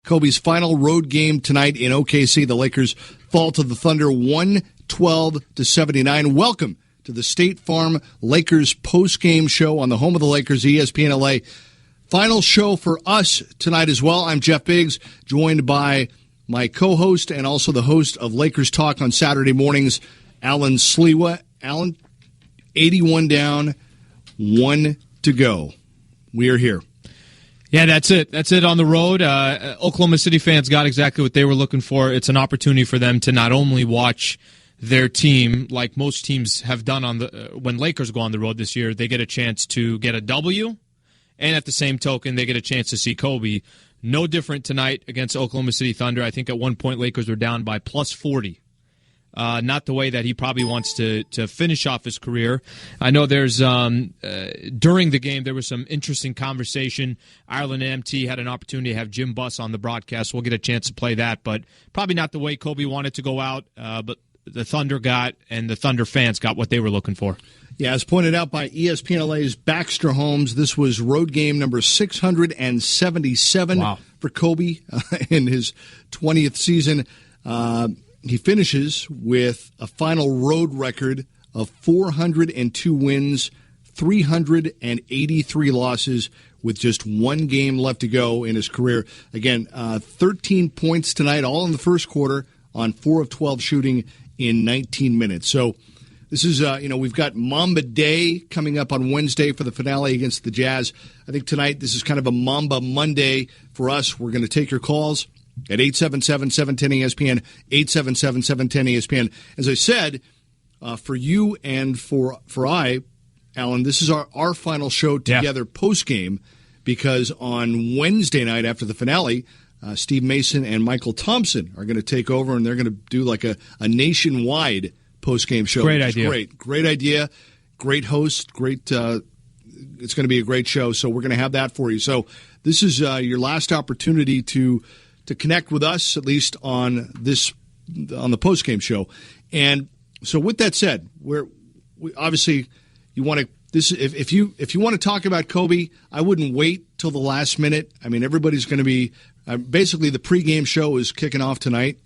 Kobe's final road game tonight in OKC. The Lakers fall to the Thunder 112-79. Welcome to the State Farm Lakers postgame show on the home of the Lakers, ESPN LA. Final show for us tonight as well. I'm Jeff Biggs, joined by my co-host and also the host of Lakers Talk on Saturday mornings, Alan Sliwa. Alan, 81 down, 1 to go. We are here. Yeah, that's it. That's it on the road. Oklahoma City fans got exactly what they were looking for. It's an opportunity for them to not only watch their team, like most teams have done on the when Lakers go on the road this year, they get a chance to get a W, and at the same token, they get a chance to see Kobe. No different tonight against Oklahoma City Thunder. I think at one point Lakers were down by plus 40. Not the way that he probably wants to finish off his career. I know there's during the game there was some interesting conversation. Ireland and MT had an opportunity to have Jim Buss on the broadcast. We'll get a chance to play that, but probably not the way Kobe wanted to go out. But the Thunder got, and the Thunder fans got what they were looking for. Yeah, as pointed out by ESPN LA's Baxter Holmes, this was road game number 677 for Kobe in his 20th season. He finishes with a final road record of 402 wins, 383 losses, with just one game left to go in his career. Again, 13 points tonight, all in the first quarter, on 4 of 12 shooting in 19 minutes. So this is, we've got Mamba Day coming up on Wednesday for the finale against the Jazz. I think tonight this is kind of a Mamba Monday for us. We're going to take your calls at 877-710-ESPN, 877-710-ESPN. As I said, for you and for I, Alan, this is our final show together post-game, because on Wednesday night after the finale, Steve Mason and Michael Thompson are going to take over, and they're going to do like a nationwide post-game show. Great idea. Great idea. Great host. Great. It's going to be a great show, so we're going to have that for you. So this is your last opportunity to connect with us, at least on the post-game show. And so with that said, we obviously you want to if you want to talk about Kobe, I wouldn't wait till the last minute. I mean, everybody's going to be basically the pregame show is kicking off tonight,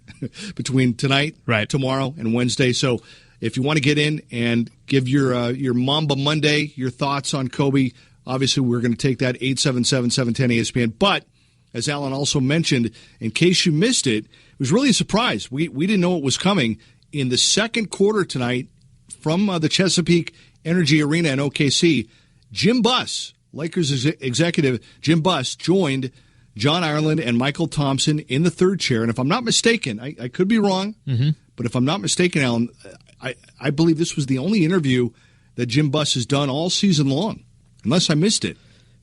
between tonight, tomorrow, and Wednesday. So if you want to get in and give your Mamba Monday, your thoughts on Kobe, obviously we're going to take that 877-710-ESPN. But as Alan also mentioned, in case you missed it, it was really a surprise. We didn't know it was coming. In the second quarter tonight, from the Chesapeake Energy Arena in OKC, Jim Buss, Lakers executive Jim Buss, joined John Ireland and Michael Thompson in the third chair. And if I'm not mistaken, I could be wrong, but if I'm not mistaken, Alan, I believe this was the only interview that Jim Buss has done all season long, unless I missed it.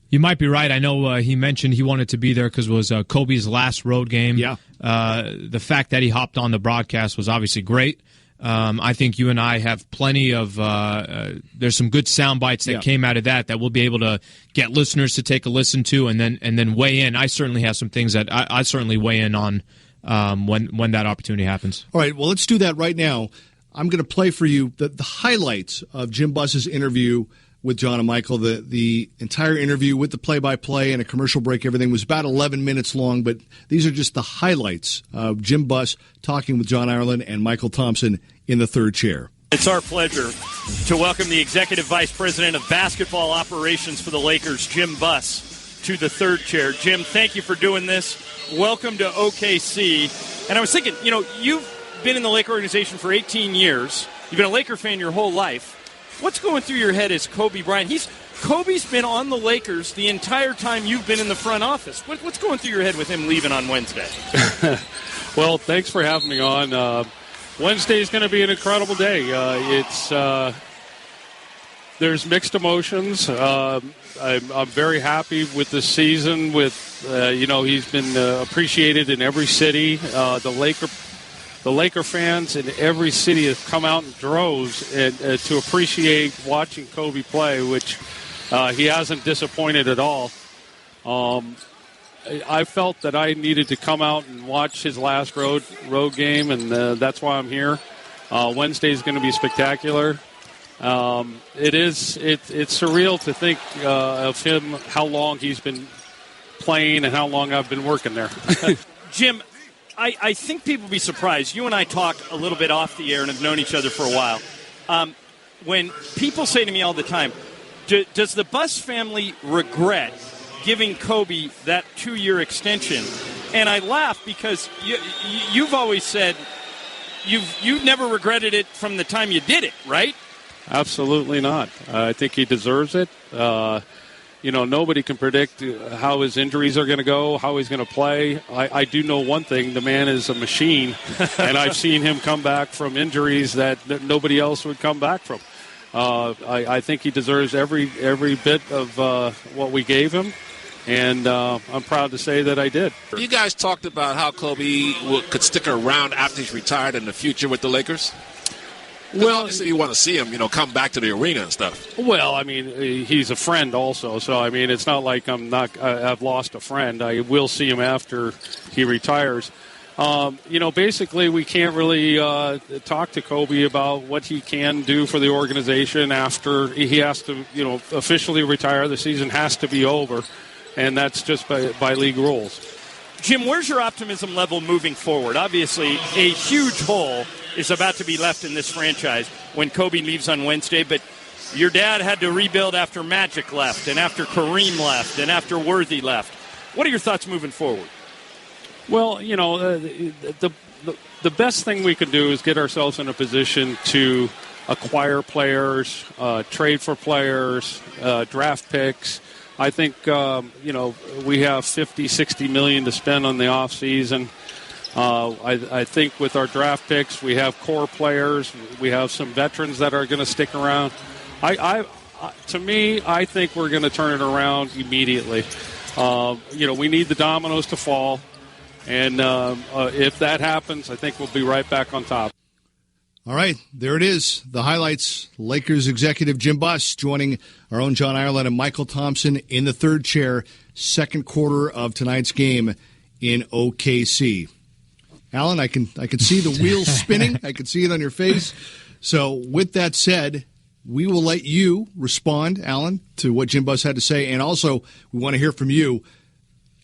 You might be right. I know he mentioned he wanted to be there because it was Kobe's last road game. Yeah. The fact that he hopped on the broadcast was obviously great. I think you and I have plenty of there's some good sound bites that came out of that we'll be able to get listeners to take a listen to and then weigh in. I certainly have some things that I certainly weigh in on when that opportunity happens. All right, well, let's do that right now. I'm going to play for you the highlights of Jim Buss's interview with John and Michael. The entire interview with the play-by-play and a commercial break, everything was about 11 minutes long, but these are just the highlights of Jim Buss talking with John Ireland and Michael Thompson in the third chair. It's our pleasure to welcome the Executive Vice President of Basketball Operations for the Lakers, Jim Buss, to the third chair. Jim, thank you for doing this. Welcome to OKC. And I was thinking, you've been in the Laker organization for 18 years. You've been a Laker fan your whole life. What's going through your head as Kobe Bryant? Kobe's been on the Lakers the entire time you've been in the front office. What's going through your head with him leaving on Wednesday? Well, thanks for having me on. Wednesday is going to be an incredible day. There's mixed emotions. I'm very happy with the season. He's been appreciated in every city. The Laker fans in every city have come out in droves to appreciate watching Kobe play, which he hasn't disappointed at all. I felt that I needed to come out and watch his last road game, and that's why I'm here. Wednesday is going to be spectacular. It's surreal to think of him, how long he's been playing and how long I've been working there. Jim, I think people will be surprised. You and I talk a little bit off the air and have known each other for a while. When people say to me all the time, does the Buss family regret giving Kobe that 2-year extension? And I laugh because you've always said you've never regretted it from the time you did it, right? Absolutely not. I think he deserves it. Nobody can predict how his injuries are going to go, how he's going to play. I do know one thing. The man is a machine, and I've seen him come back from injuries that nobody else would come back from. I think he deserves every bit of what we gave him, and I'm proud to say that I did. You guys talked about how Kobe could stick around after he's retired in the future with the Lakers. Well, obviously you want to see him, come back to the arena and stuff. Well, I mean, he's a friend also, so I mean, it's not like I've lost a friend. I will see him after he retires. Basically, we can't really talk to Kobe about what he can do for the organization after he has to, officially retire. The season has to be over, and that's just by league rules. Jim, where's your optimism level moving forward? Obviously, a huge hole is about to be left in this franchise when Kobe leaves on Wednesday, but your dad had to rebuild after Magic left and after Kareem left and after Worthy left. What are your thoughts moving forward? Well, the best thing we can do is get ourselves in a position to acquire players, trade for players, draft picks. I think, we have $50-60 million to spend on the offseason. I think with our draft picks, we have core players. We have some veterans that are going to stick around. To me, I think we're going to turn it around immediately. We need the dominoes to fall. And if that happens, I think we'll be right back on top. All right, there it is. The highlights. Lakers executive Jim Buss joining our own John Ireland and Michael Thompson in the third chair, second quarter of tonight's game in OKC. Alan, I can see the wheels spinning. I can see it on your face. So with that said, we will let you respond, Alan, to what Jim Buss had to say. And also, we want to hear from you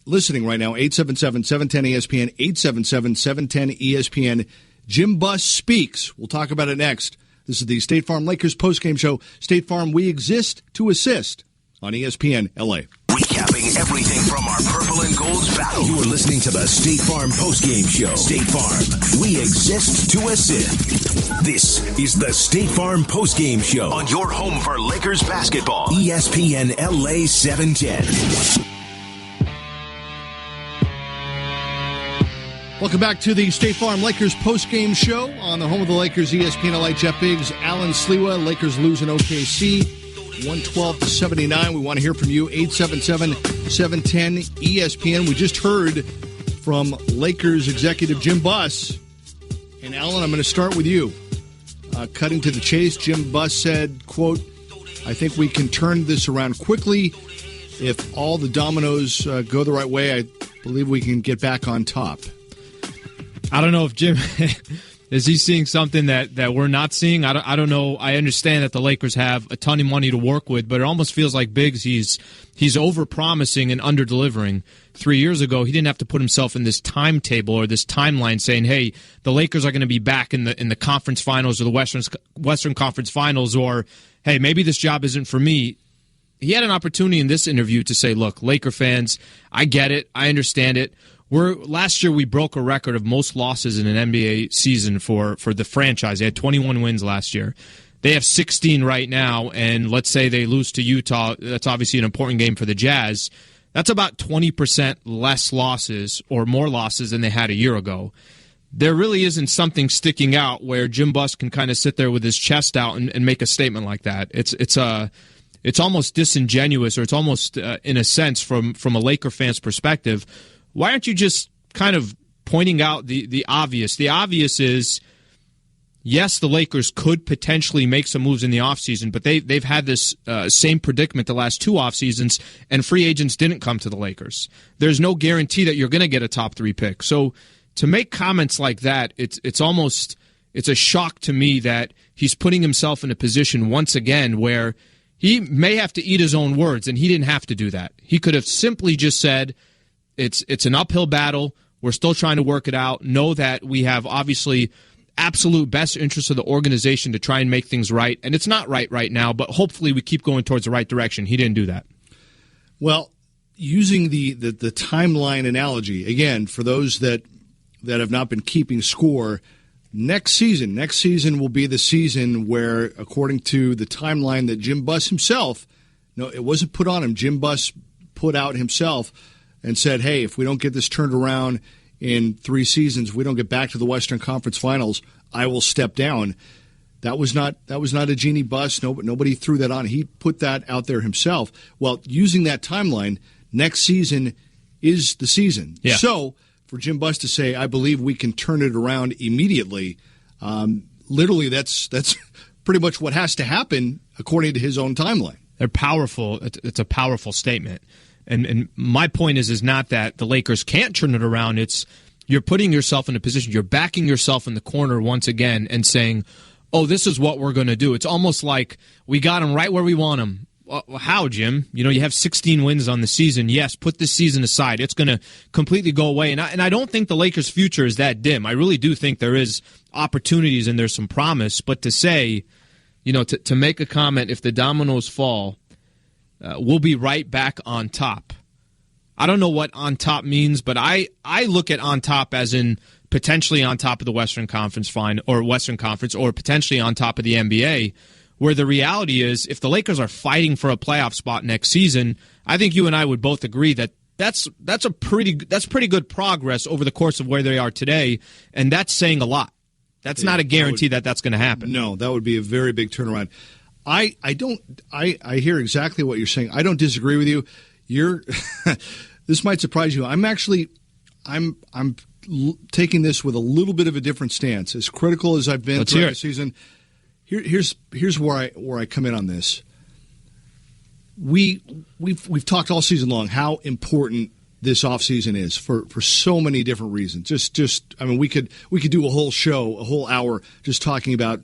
listening right now, 877-710-ESPN, 877-710-ESPN. Jim Buss speaks. We'll talk about it next. This is the State Farm Lakers postgame show. State Farm, we exist to assist on ESPN LA. Recapping everything from our purple and gold battle. You are listening to the State Farm postgame show. State Farm, we exist to assist. This is the State Farm postgame show on your home for Lakers basketball. ESPN LA 710. Welcome back to the State Farm Lakers postgame show on the home of the Lakers, ESPN LA. Jeff Biggs, Alan Sliwa. Lakers lose in OKC, 112-79. We want to hear from you, 877-710-ESPN. We just heard from Lakers executive Jim Buss. And, Alan, I'm going to start with you. Cutting to the chase, Jim Buss said, quote, I think we can turn this around quickly. If all the dominoes go the right way, I believe we can get back on top. I don't know if Jim is he seeing something that we're not seeing. I don't know. I understand that the Lakers have a ton of money to work with, but it almost feels like Biggs he's over-promising and under-delivering. 3 years ago, he didn't have to put himself in this timetable or this timeline saying, "Hey, the Lakers are going to be back in the conference finals or the Western Conference Finals," or "Hey, maybe this job isn't for me." He had an opportunity in this interview to say, "Look, Laker fans, I get it, I understand it. Last year we broke a record of most losses in an NBA season for the franchise. They had 21 wins last year. They have 16 right now, and let's say they lose to Utah. That's obviously an important game for the Jazz. That's about 20% less losses or more losses than they had a year ago. There really isn't something sticking out where Jim Buss can kind of sit there with his chest out and make a statement like that. It's almost disingenuous, or it's almost, in a sense, from a Laker fan's perspective. Why aren't you just kind of pointing out the obvious? The obvious is, yes, the Lakers could potentially make some moves in the offseason, but they've had this same predicament the last two offseasons, and free agents didn't come to the Lakers. There's no guarantee that you're going to get a top 3 pick. So to make comments like that, it's a shock to me that he's putting himself in a position once again where He may have to eat his own words, and he didn't have to do that. He could have simply just said, it's an uphill battle. We're still trying to work it out. Know that we have obviously absolute best interest of the organization to try and make things right. And it's not right now, but hopefully we keep going towards the right direction. He didn't do that. Well, using the timeline analogy, again, for those that have not been keeping score, next season will be the season where, according to the timeline that Jim Buss himself, no, it wasn't put on him, Jim Buss put out himself and said, hey, if we don't get this turned around in 3 seasons, we don't get back to the Western Conference Finals, I will step down. That was not a Jeannie Buss. Nobody threw that on. He put that out there himself. Well, using that timeline, next season is the season. Yeah. So for Jim Buss to say, I believe we can turn it around immediately, literally that's pretty much what has to happen according to his own timeline. They're powerful. It's a powerful statement. And my point is not that the Lakers can't turn it around. It's you're putting yourself in a position, you're backing yourself in the corner once again and saying, oh, this is what we're going to do. It's almost like we got him right where we want him. Well, how, Jim? You have 16 wins on the season. Yes, put this season aside. It's going to completely go away. And I don't think the Lakers' future is that dim. I really do think there is opportunities and there's some promise. But to say, to make a comment, if the dominoes fall, we'll be right back on top. I don't know what on top means, but I look at on top as in potentially on top of the Western Conference or potentially on top of the NBA, where the reality is if the Lakers are fighting for a playoff spot next season, I think you and I would both agree that that's pretty good progress over the course of where they are today, and that's saying a lot. That's not a guarantee that that's going to happen. No, that would be a very big turnaround. I hear exactly what you're saying. I don't disagree with you. This might surprise you. I'm taking this with a little bit of a different stance. As critical as I've been throughout the season, here's where I come in on this. We've talked all season long how important this offseason is for so many different reasons. We could do a whole show, a whole hour just talking about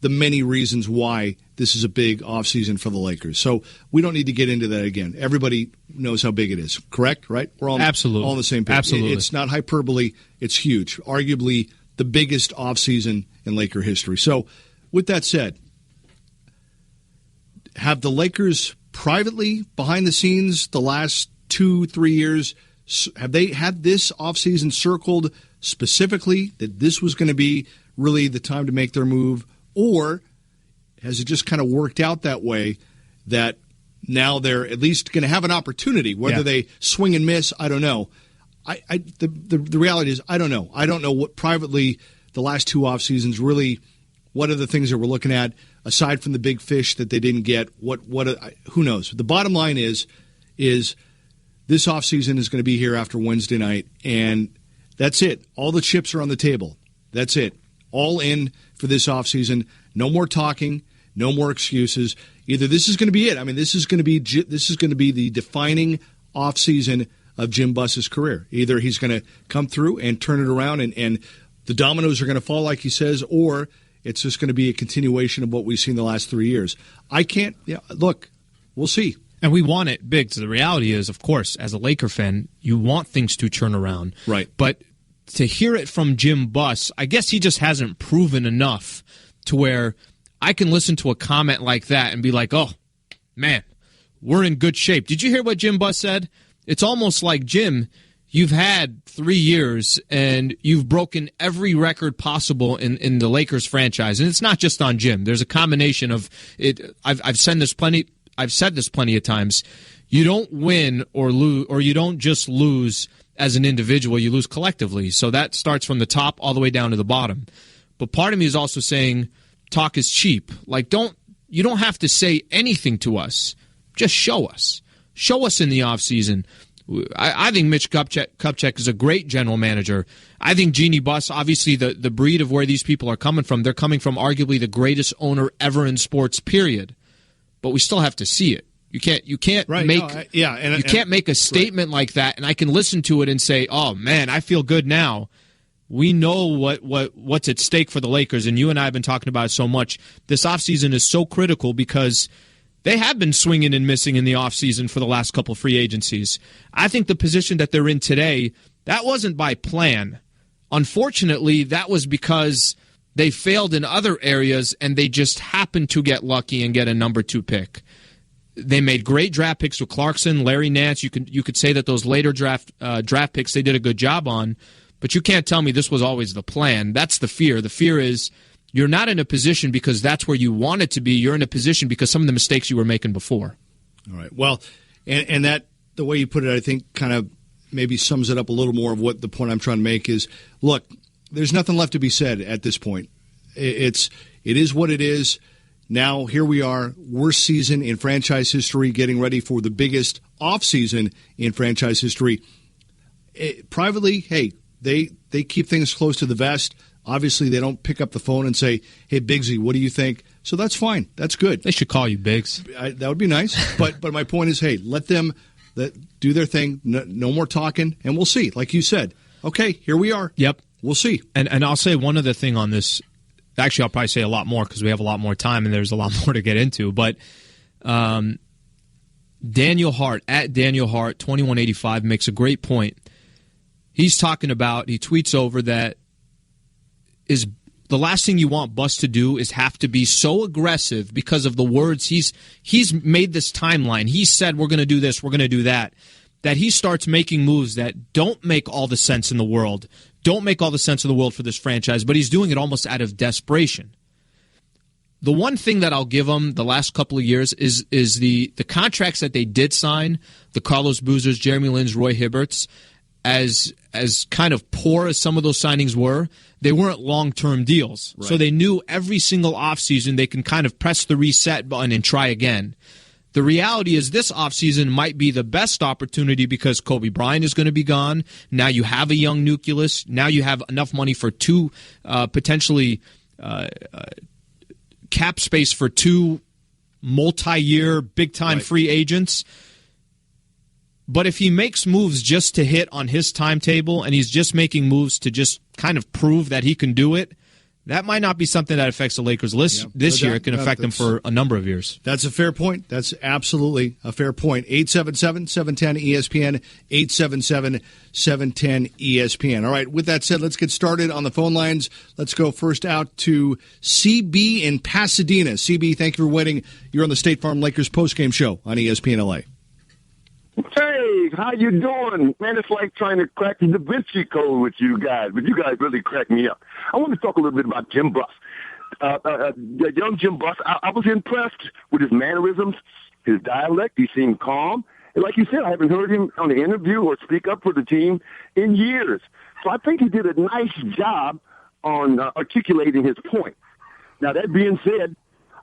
the many reasons why this is a big offseason for the Lakers. So we don't need to get into that again. Everybody knows how big it is, correct? Right? We're all Absolutely. All on the same page. Absolutely. It's not hyperbole. It's huge. Arguably the biggest offseason in Laker history. So with that said, have the Lakers privately, behind the scenes, the last 2-3 years, have they had this offseason circled specifically that this was going to be really the time to make their move? Or has it just kind of worked out that way that now they're at least going to have an opportunity? Whether they swing and miss, I don't know. The reality is I don't know. I don't know what privately the last 2 off seasons really. What are the things that we're looking at aside from the big fish that they didn't get? Who knows? The bottom line is this offseason is going to be here after Wednesday night, and that's it. All the chips are on the table. That's it. All in for this offseason. No more talking. No more excuses. Either this is going to be it. I mean, this is going to be the defining offseason of Jim Buss's career. Either he's going to come through and turn it around, and the dominoes are going to fall, like he says, or it's just going to be a continuation of what we've seen the last 3 years. Look, we'll see. And we want it big. So the reality is, of course, as a Laker fan, you want things to turn around. Right. But to hear it from Jim Buss, I guess he just hasn't proven enough to where I can listen to a comment like that and be like, oh, man, we're in good shape. Did you hear what Jim Buss said? It's almost like, Jim, you've had 3 years and you've broken every record possible in the Lakers franchise. And it's not just on Jim. There's a combination of it. I've said this plenty of times. You don't win or lose, or you don't just lose as an individual, you lose collectively. So that starts from the top all the way down to the bottom. But part of me is also saying talk is cheap. Like, you don't have to say anything to us. Just show us. Show us in the offseason. I think Mitch Kupchak is a great general manager. I think Jeannie Buss, obviously the breed of where these people are coming from, they're coming from arguably the greatest owner ever in sports, period. But we still have to see it. You can't make a statement like that, and I can listen to it and say, "Oh man, I feel good now." We know what's at stake for the Lakers, and you and I have been talking about it so much. This offseason is so critical because They have been swinging and missing in the offseason for the last couple of free agencies. I think the position that they're in today, that wasn't by plan. Unfortunately, that was because they failed in other areas and they just happened to get lucky and get a number 2 pick. They made great draft picks with Clarkson, Larry Nance. You could say that those later draft picks they did a good job on, but you can't tell me this was always the plan. That's the fear. The fear is you're not in a position because that's where you wanted to be. You're in a position because some of the mistakes you were making before. All right. Well, and that the way you put it, I think, kind of maybe sums it up a little more of what the point I'm trying to make is. Look, there's nothing left to be said at this point. It is what it is. Now, here we are, worst season in franchise history, getting ready for the biggest offseason in franchise history. Privately, hey, they keep things close to the vest. Obviously, they don't pick up the phone and say, hey, Biggsy, what do you think? So that's fine. That's good. They should call you Biggs. That would be nice. But my point is, hey, let them do their thing. No more talking, and we'll see. Like you said, okay, here we are. Yep. We'll see. And I'll say one other thing on this. Actually, I'll probably say a lot more because we have a lot more time and there's a lot more to get into. But Daniel Hart, at Daniel Hart, 2185, makes a great point. He's talking about, he tweets over that is the last thing you want Bus to do is have to be so aggressive because of the words. He's made this timeline. He said, we're going to do this, we're going to do that he starts making moves that don't make all the sense in the world. Don't make all the sense in the world for this franchise, but he's doing it almost out of desperation. The one thing that I'll give him the last couple of years is the contracts that they did sign, the Carlos Boozers, Jeremy Lin's, Roy Hibberts, as kind of poor as some of those signings were, they weren't long-term deals. Right. So they knew every single offseason they can kind of press the reset button and try again. The reality is this offseason might be the best opportunity because Kobe Bryant is going to be gone. Now you have a young nucleus. Now you have enough money for two potentially cap space for two multi-year, big-time free agents. But if he makes moves just to hit on his timetable and he's just making moves to just kind of prove that he can do it, that might not be something that affects the Lakers this year. It can affect them for a number of years. That's a fair point. That's absolutely a fair point. 877-710-ESPN, 877-710-ESPN. All right, with that said, let's get started on the phone lines. Let's go first out to CB in Pasadena. CB, thank you for waiting. You're on the State Farm Lakers postgame show on ESPN LA. Hey, how you doing? Man, it's like trying to crack the Da Vinci Code with you guys, but you guys really crack me up. I want to talk a little bit about Jim Buss. Young Jim Buss, I was impressed with his mannerisms, his dialect. He seemed calm. And like you said, I haven't heard him on the interview or speak up for the team in years. So I think he did a nice job on articulating his point. Now, that being said,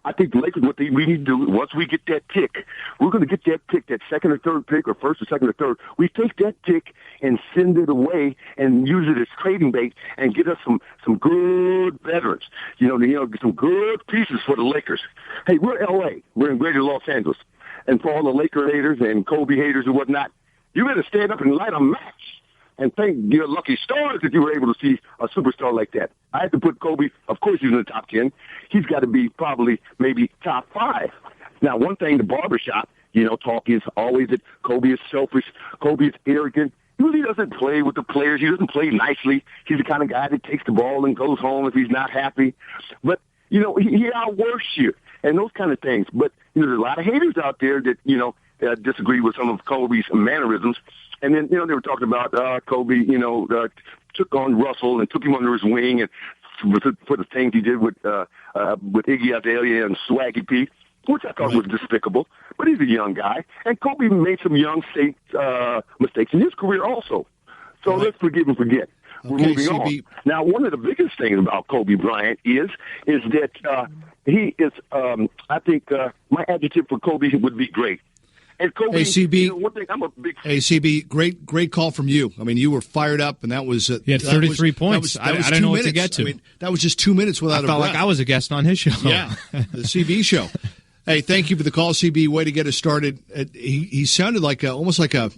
I think the Lakers, we need to do, once we get that pick, we're going to get that pick, that second or third pick, or first or second or third. We take that pick and send it away and use it as trading bait and get us some good veterans, some good pieces for the Lakers. Hey, we're L.A. We're in greater Los Angeles. And for all the Laker haters and Kobe haters and whatnot, you better stand up and light a match. And thank your lucky stars that you were able to see a superstar like that. I had to put Kobe, of course he's in the top 10. He's got to be probably maybe top 5. Now, one thing, the barbershop, talk is always that Kobe is selfish, Kobe is arrogant. He really doesn't play with the players. He doesn't play nicely. He's the kind of guy that takes the ball and goes home if he's not happy. But, he outworks you and those kind of things. But, there's a lot of haters out there that, disagree with some of Kobe's mannerisms. And then, they were talking about Kobe, took on Russell and took him under his wing and for the things he did with Iggy Azalea and Swaggy P, which I thought was despicable. But he's a young guy. And Kobe made some young mistakes in his career also. So let's forgive and forget. We're moving on. Now, one of the biggest things about Kobe Bryant is that he is, I think, my adjective for Kobe would be great. And Kobe, CB, one thing, I'm a big fan. CB, great call from you. I mean, you were fired up, and that was he had 33 points. I didn't know what to get to. I mean, that was just 2 minutes without a breath. I felt like I was a guest on his show. Yeah, the CB show. Hey, thank you for the call, CB. Way to get us started. He sounded like almost like a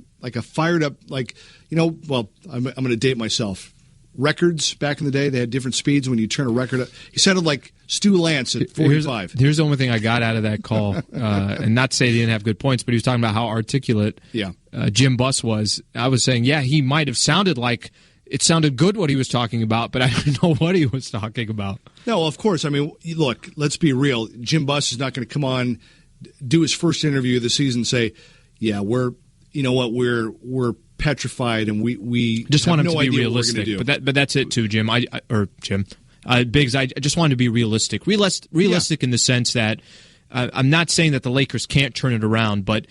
fired up, well, I'm going to date myself. records back in the day. They had different speeds when you turn a record. He sounded like Stu Lance at 45. Here's the only thing I got out of that call, and not to say he didn't have good points, but he was talking about how articulate Jim Buss was. I was saying, he might have sounded like it sounded good what he was talking about, but I don't know what he was talking about. No, of course. I mean, look, let's be real. Jim Buss is not going to come on, do his first interview of the season, and say, we're petrified and we just want him to be idea realistic. But that's it too, Jim. Biggs. I just wanted to be realistic. Realistic in the sense that I'm not saying that the Lakers can't turn it around, but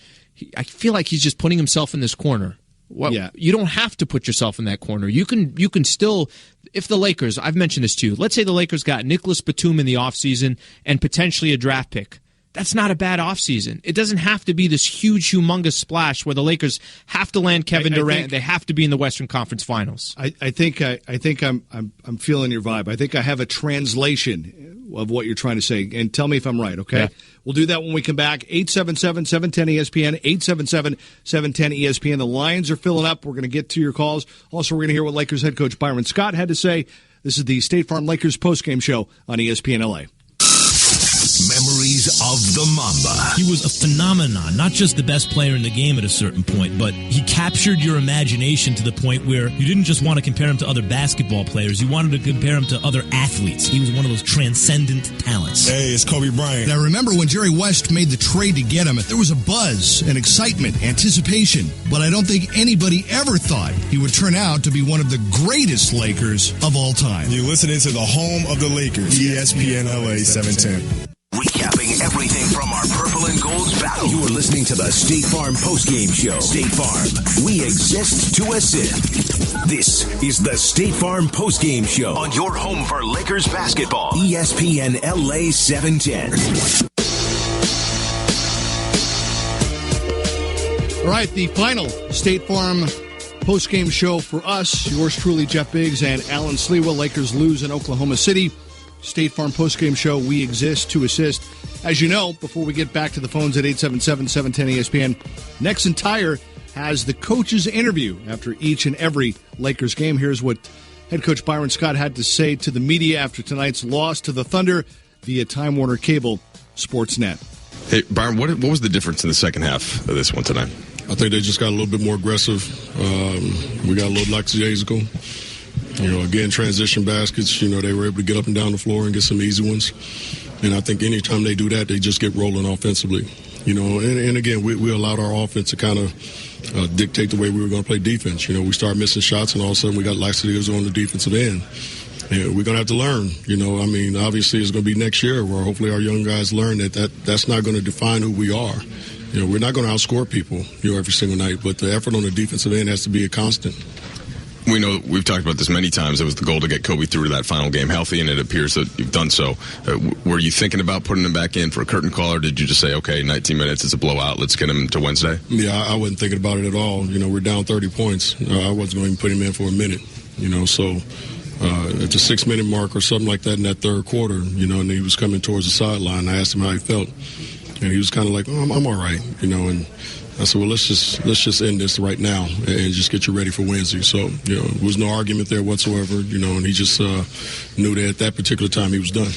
I feel like he's just putting himself in this corner. You don't have to put yourself in that corner. You can still, if the Lakers, I've mentioned this to you, let's say the Lakers got Nicholas Batum in the offseason and potentially a draft pick. That's not a bad offseason. It doesn't have to be this huge, humongous splash where the Lakers have to land Kevin Durant and they have to be in the Western Conference Finals. I think I'm feeling your vibe. I think I have a translation of what you're trying to say, and tell me if I'm right, okay? Yeah. We'll do that when we come back. 877-710-ESPN, 877-710-ESPN. The lines are filling up. We're going to get to your calls. Also, we're going to hear what Lakers head coach Byron Scott had to say. This is the State Farm Lakers postgame show on ESPN LA. Memories of the Mamba. He was a phenomenon, not just the best player in the game at a certain point, but he captured your imagination to the point where you didn't just want to compare him to other basketball players, you wanted to compare him to other athletes. He was one of those transcendent talents. Hey, it's Kobe Bryant. Now remember when Jerry West made the trade to get him, there was a buzz and excitement, anticipation, but I don't think anybody ever thought he would turn out to be one of the greatest Lakers of all time. You're listening to the home of the Lakers, ESPN LA 710. Recapping everything from our purple and gold battle. You are listening to the State Farm postgame show. State Farm, we exist to assist. This is the State Farm postgame show on your home for Lakers basketball. ESPN LA 710. All right, the final State Farm postgame show for us. Yours truly, Jeff Biggs and Alan Slewa. Lakers lose in Oklahoma City. State Farm postgame show, we exist to assist. As you know, before we get back to the phones at 877-710-ESPN, Nexen Tire has the coach's interview after each and every Lakers game. Here's what head coach Byron Scott had to say to the media after tonight's loss to the Thunder via Time Warner Cable Sportsnet. Hey, Byron, what was the difference in the second half of this one tonight? I think they just got a little bit more aggressive. We got a little lackadaisical. Again, transition baskets, they were able to get up and down the floor and get some easy ones. And I think anytime they do that, they just get rolling offensively. And again, we allowed our offense to kind of dictate the way we were going to play defense. We started missing shots, and all of a sudden we got lackadaisical on the defensive end. And we're going to have to learn. Obviously it's going to be next year where hopefully our young guys learn that's not going to define who we are. We're not going to outscore people, every single night, but the effort on the defensive end has to be a constant. We know we've talked about this many times. It was the goal to get Kobe through to that final game healthy, and it appears that you've done so. Were you thinking about putting him back in for a curtain call, or did you just say, okay, 19 minutes, it's a blowout, let's get him to Wednesday? Yeah, I wasn't thinking about it at all. We're down 30 points. I wasn't going to even put him in for a minute, so at the 6-minute mark or something like that in that third quarter, and he was coming towards the sideline. I asked him how he felt, and he was kind of like, oh, I'm all right, and I said, well, let's just end this right now and just get you ready for Wednesday. So, there was no argument there whatsoever, and he just knew that at that particular time he was done.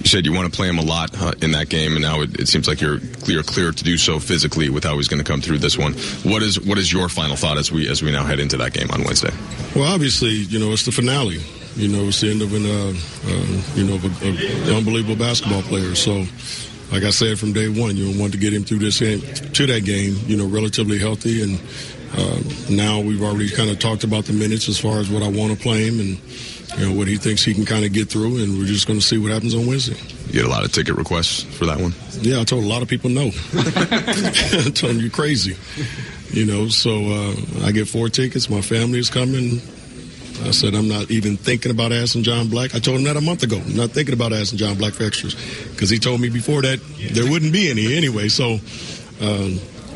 You said you want to play him a lot in that game, and now it seems like you're clear to do so physically with how he's going to come through this one. What is your final thought as we now head into that game on Wednesday? Well, obviously, it's the finale. It's the end of an unbelievable basketball player. So, like I said from day one, want to get him through this game, to that game, relatively healthy. And now we've already kind of talked about the minutes as far as what I want to play him and, what he thinks he can kind of get through. And we're just going to see what happens on Wednesday. You get a lot of ticket requests for that one? Yeah, I told a lot of people no. I told them you're crazy. So I get 4 tickets. My family is coming. I said, I'm not even thinking about asking John Black. I told him that a month ago. I'm not thinking about asking John Black for extras because he told me before that there wouldn't be any anyway. So,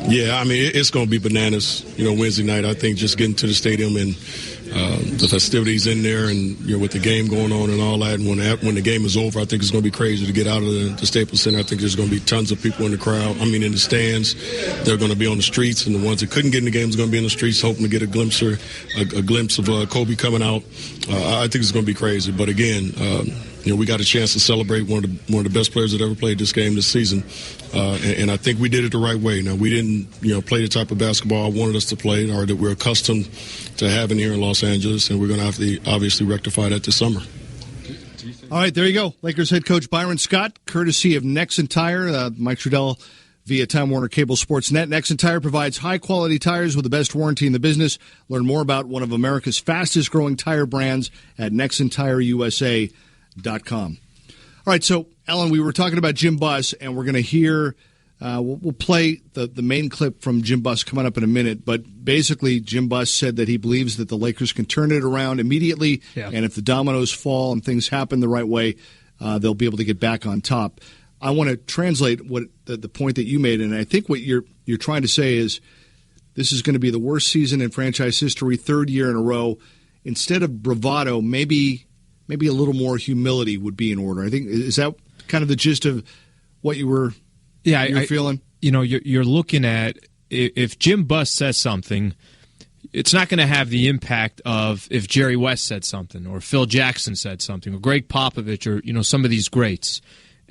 it's going to be bananas, Wednesday night. I think just getting to the stadium and, the festivities in there, and with the game going on and all that. And when the game is over, I think it's going to be crazy to get out of the Staples Center. I think there's going to be tons of people in the crowd. In the stands. They're going to be on the streets, and the ones that couldn't get in the game is going to be in the streets, hoping to get a glimpse of Kobe coming out. I think it's going to be crazy. But again, we got a chance to celebrate one of the best players that ever played this game this season, and I think we did it the right way. Now, we didn't play the type of basketball I wanted us to play, or that we're accustomed to having here in Los Angeles, and we're going to have to obviously rectify that this summer. All right, there you go. Lakers head coach Byron Scott, courtesy of Nexen Tire. Mike Trudell via Time Warner Cable Sports Net. Nexen Tire provides high-quality tires with the best warranty in the business. Learn more about one of America's fastest-growing tire brands at nexentireusa.com. All right, so, Ellen, we were talking about Jim Buss, and we're going to hear we'll play the main clip from Jim Buss coming up in a minute, but basically Jim Buss said that he believes that the Lakers can turn it around immediately, and if the dominoes fall and things happen the right way, they'll be able to get back on top. I want to translate what the point that you made, and I think what you're trying to say is this is going to be the worst season in franchise history, third year in a row. Instead of bravado, maybe a little more humility would be in order. I think, is that kind of the gist of what you were feeling? You're looking at, if Jim Buss says something, it's not going to have the impact of if Jerry West said something, or Phil Jackson said something, or Greg Popovich, or some of these greats.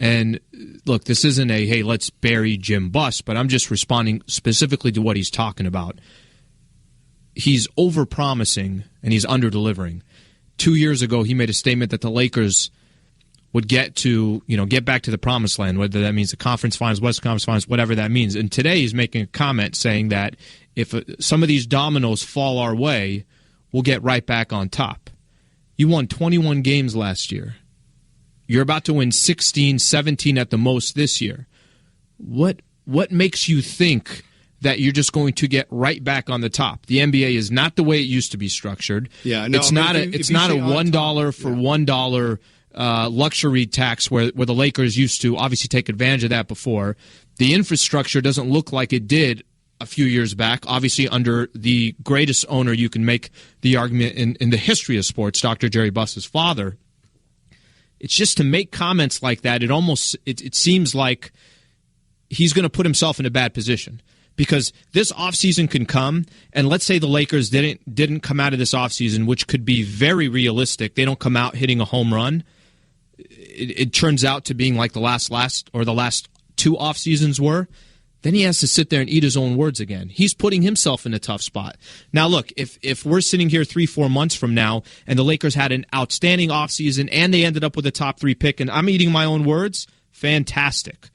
And look, this isn't a, hey, let's bury Jim Buss, but I'm just responding specifically to what he's talking about. He's over-promising and he's under-delivering. 2 years ago, he made a statement that the Lakers would get back to the promised land, whether that means the conference finals, West Conference finals, whatever that means. And today he's making a comment saying that if some of these dominoes fall our way, we'll get right back on top. You won 21 games last year. You're about to win 16, 17 at the most this year. What makes you think that you're just going to get right back on the top? The NBA is not the way it used to be structured. Yeah, no, it's not a $1 for $1 luxury tax where the Lakers used to obviously take advantage of that before. The infrastructure doesn't look like it did a few years back, obviously under the greatest owner you can make the argument in the history of sports, Dr. Jerry Buss's father. It's just to make comments like that, it seems like he's going to put himself in a bad position. Because this offseason can come, and let's say the Lakers didn't come out of this offseason, which could be very realistic. They don't come out hitting a home run. It turns out to being like the last two off seasons were. Then he has to sit there and eat his own words again. He's putting himself in a tough spot. Now, look, if we're sitting here 3-4 months from now and the Lakers had an outstanding offseason and they ended up with a top 3 pick and I'm eating my own words, fantastic.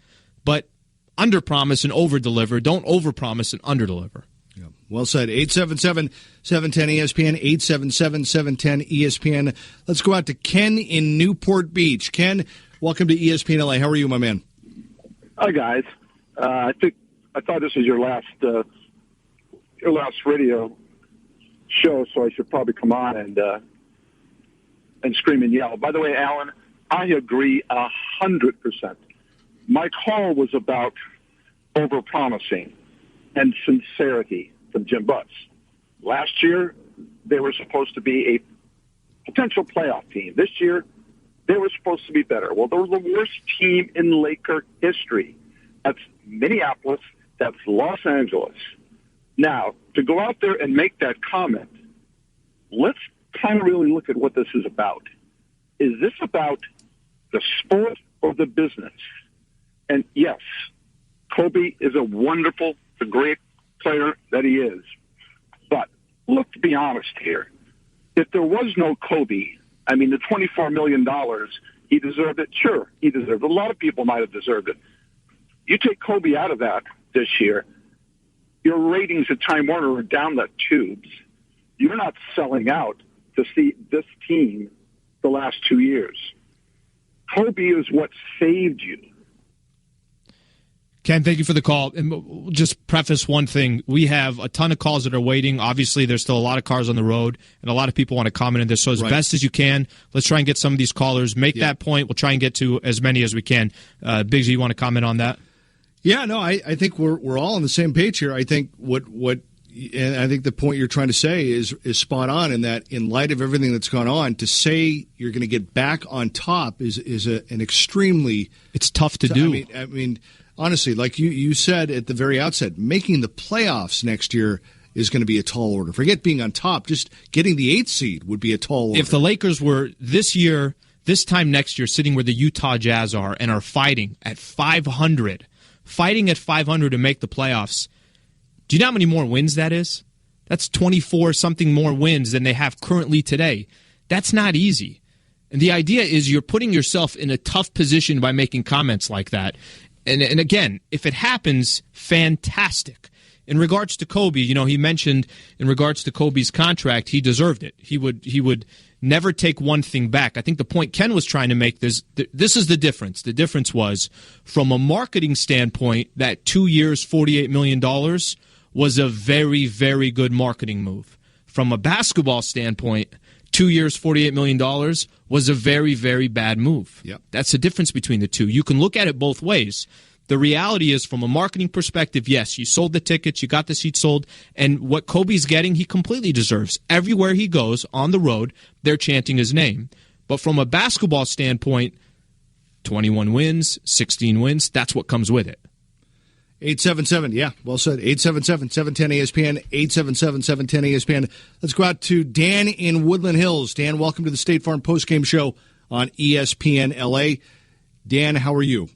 But under-promise and over-deliver. Don't over-promise and under-deliver. Yeah. Well said. 877-710-ESPN, 877-710-ESPN. Let's go out to Ken in Newport Beach. Ken, welcome to ESPN LA. How are you, my man? Hi, guys. I thought this was your last radio show, so I should probably come on and scream and yell. By the way, Alan, I agree 100%. My call was about over-promising and sincerity from Jim Buss. Last year, they were supposed to be a potential playoff team. This year, they were supposed to be better. Well, they were the worst team in Laker history. That's Minneapolis. That's Los Angeles. Now, to go out there and make that comment, let's kind of really look at what this is about. Is this about the sport or the business? And yes, Kobe is a great player that he is. But look, to be honest here, if there was no Kobe, I mean, the $24 million, he deserved it. Sure, he deserved it. A lot of people might have deserved it. You take Kobe out of that this year, your ratings at Time Warner are down the tubes. You're not selling out to see this team the last 2 years. Kobe is what saved you. Ken, thank you for the call. And we'll just preface one thing. We have a ton of calls that are waiting. Obviously, there's still a lot of cars on the road, and a lot of people want to comment on this. So as best as you can, let's try and get some of these callers. Make that point. We'll try and get to as many as we can. Biggsy, you want to comment on that? Yeah, no, I think we're all on the same page here. I think what and I think the point you're trying to say is spot on, in that in light of everything that's gone on, to say you're going to get back on top is an extremely... It's tough to do. I mean, honestly, like you said at the very outset, making the playoffs next year is going to be a tall order. Forget being on top. Just getting the 8th seed would be a tall order. If the Lakers were this time next year, sitting where the Utah Jazz are and are fighting at 500 to make the playoffs, do you know how many more wins that is? That's 24-something more wins than they have currently today. That's not easy. And the idea is you're putting yourself in a tough position by making comments like that. And again, if it happens, fantastic. In regards to Kobe, he mentioned in regards to Kobe's contract, he deserved it. He would never take one thing back. I think the point Ken was trying to make, this is the difference. The difference was, from a marketing standpoint, that 2 years, $48 million was a very, very good marketing move. From a basketball standpoint, 2 years, $48 million was a very, very bad move. Yep. That's the difference between the two. You can look at it both ways. The reality is, from a marketing perspective, yes, you sold the tickets, you got the seats sold, and what Kobe's getting, he completely deserves. Everywhere he goes on the road, they're chanting his name. But from a basketball standpoint, 21 wins, 16 wins, that's what comes with it. 877, yeah, well said. 877-710-ESPN, 877-710-ESPN. Let's go out to Dan in Woodland Hills. Dan, welcome to the State Farm Postgame Show on ESPN LA. Dan, how are you?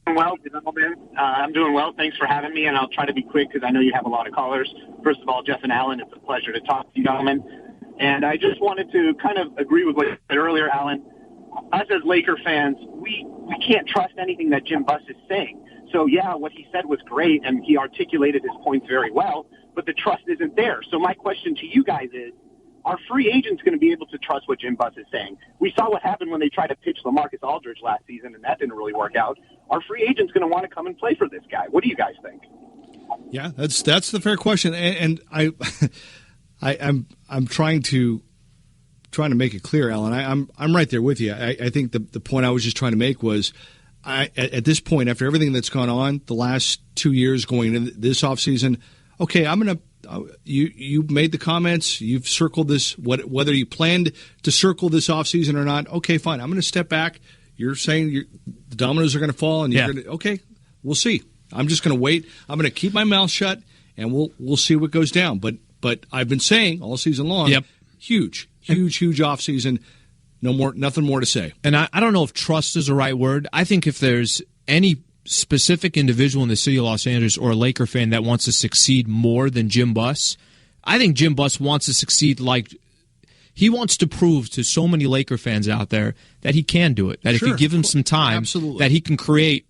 Well, gentlemen, I'm doing well. Thanks for having me, and I'll try to be quick because I know you have a lot of callers. First of all, Jeff and Alan, it's a pleasure to talk to you, gentlemen. And I just wanted to kind of agree with what you said earlier, Alan. Us as Laker fans, we can't trust anything that Jim Buss is saying. So, yeah, what he said was great, and he articulated his points very well, but the trust isn't there. So my question to you guys is, are free agents going to be able to trust what Jim Buss is saying? We saw what happened when they tried to pitch LaMarcus Aldridge last season, and that didn't really work out. Are free agents going to want to come and play for this guy? What do you guys think? Yeah, that's the fair question, and I'm trying to make it clear, Alan. I'm right there with you. I think the point I was just trying to make was, at this point, after everything that's gone on the last 2 years going into this offseason, okay, I'm going to. You made the comments. You've circled this. Whether you planned to circle this offseason or not, okay, fine. I'm going to step back. You're saying the dominoes are going to fall, and you're going to. Okay, we'll see. I'm just going to wait. I'm going to keep my mouth shut, and we'll see what goes down. But I've been saying all season long, huge offseason. Nothing more to say. And I don't know if trust is the right word. I think if there's any specific individual in the city of Los Angeles or a Laker fan that wants to succeed more than Jim Buss, I think Jim Buss wants to succeed like he wants to prove to so many Laker fans out there that he can do it, that if you give him some time, that he can create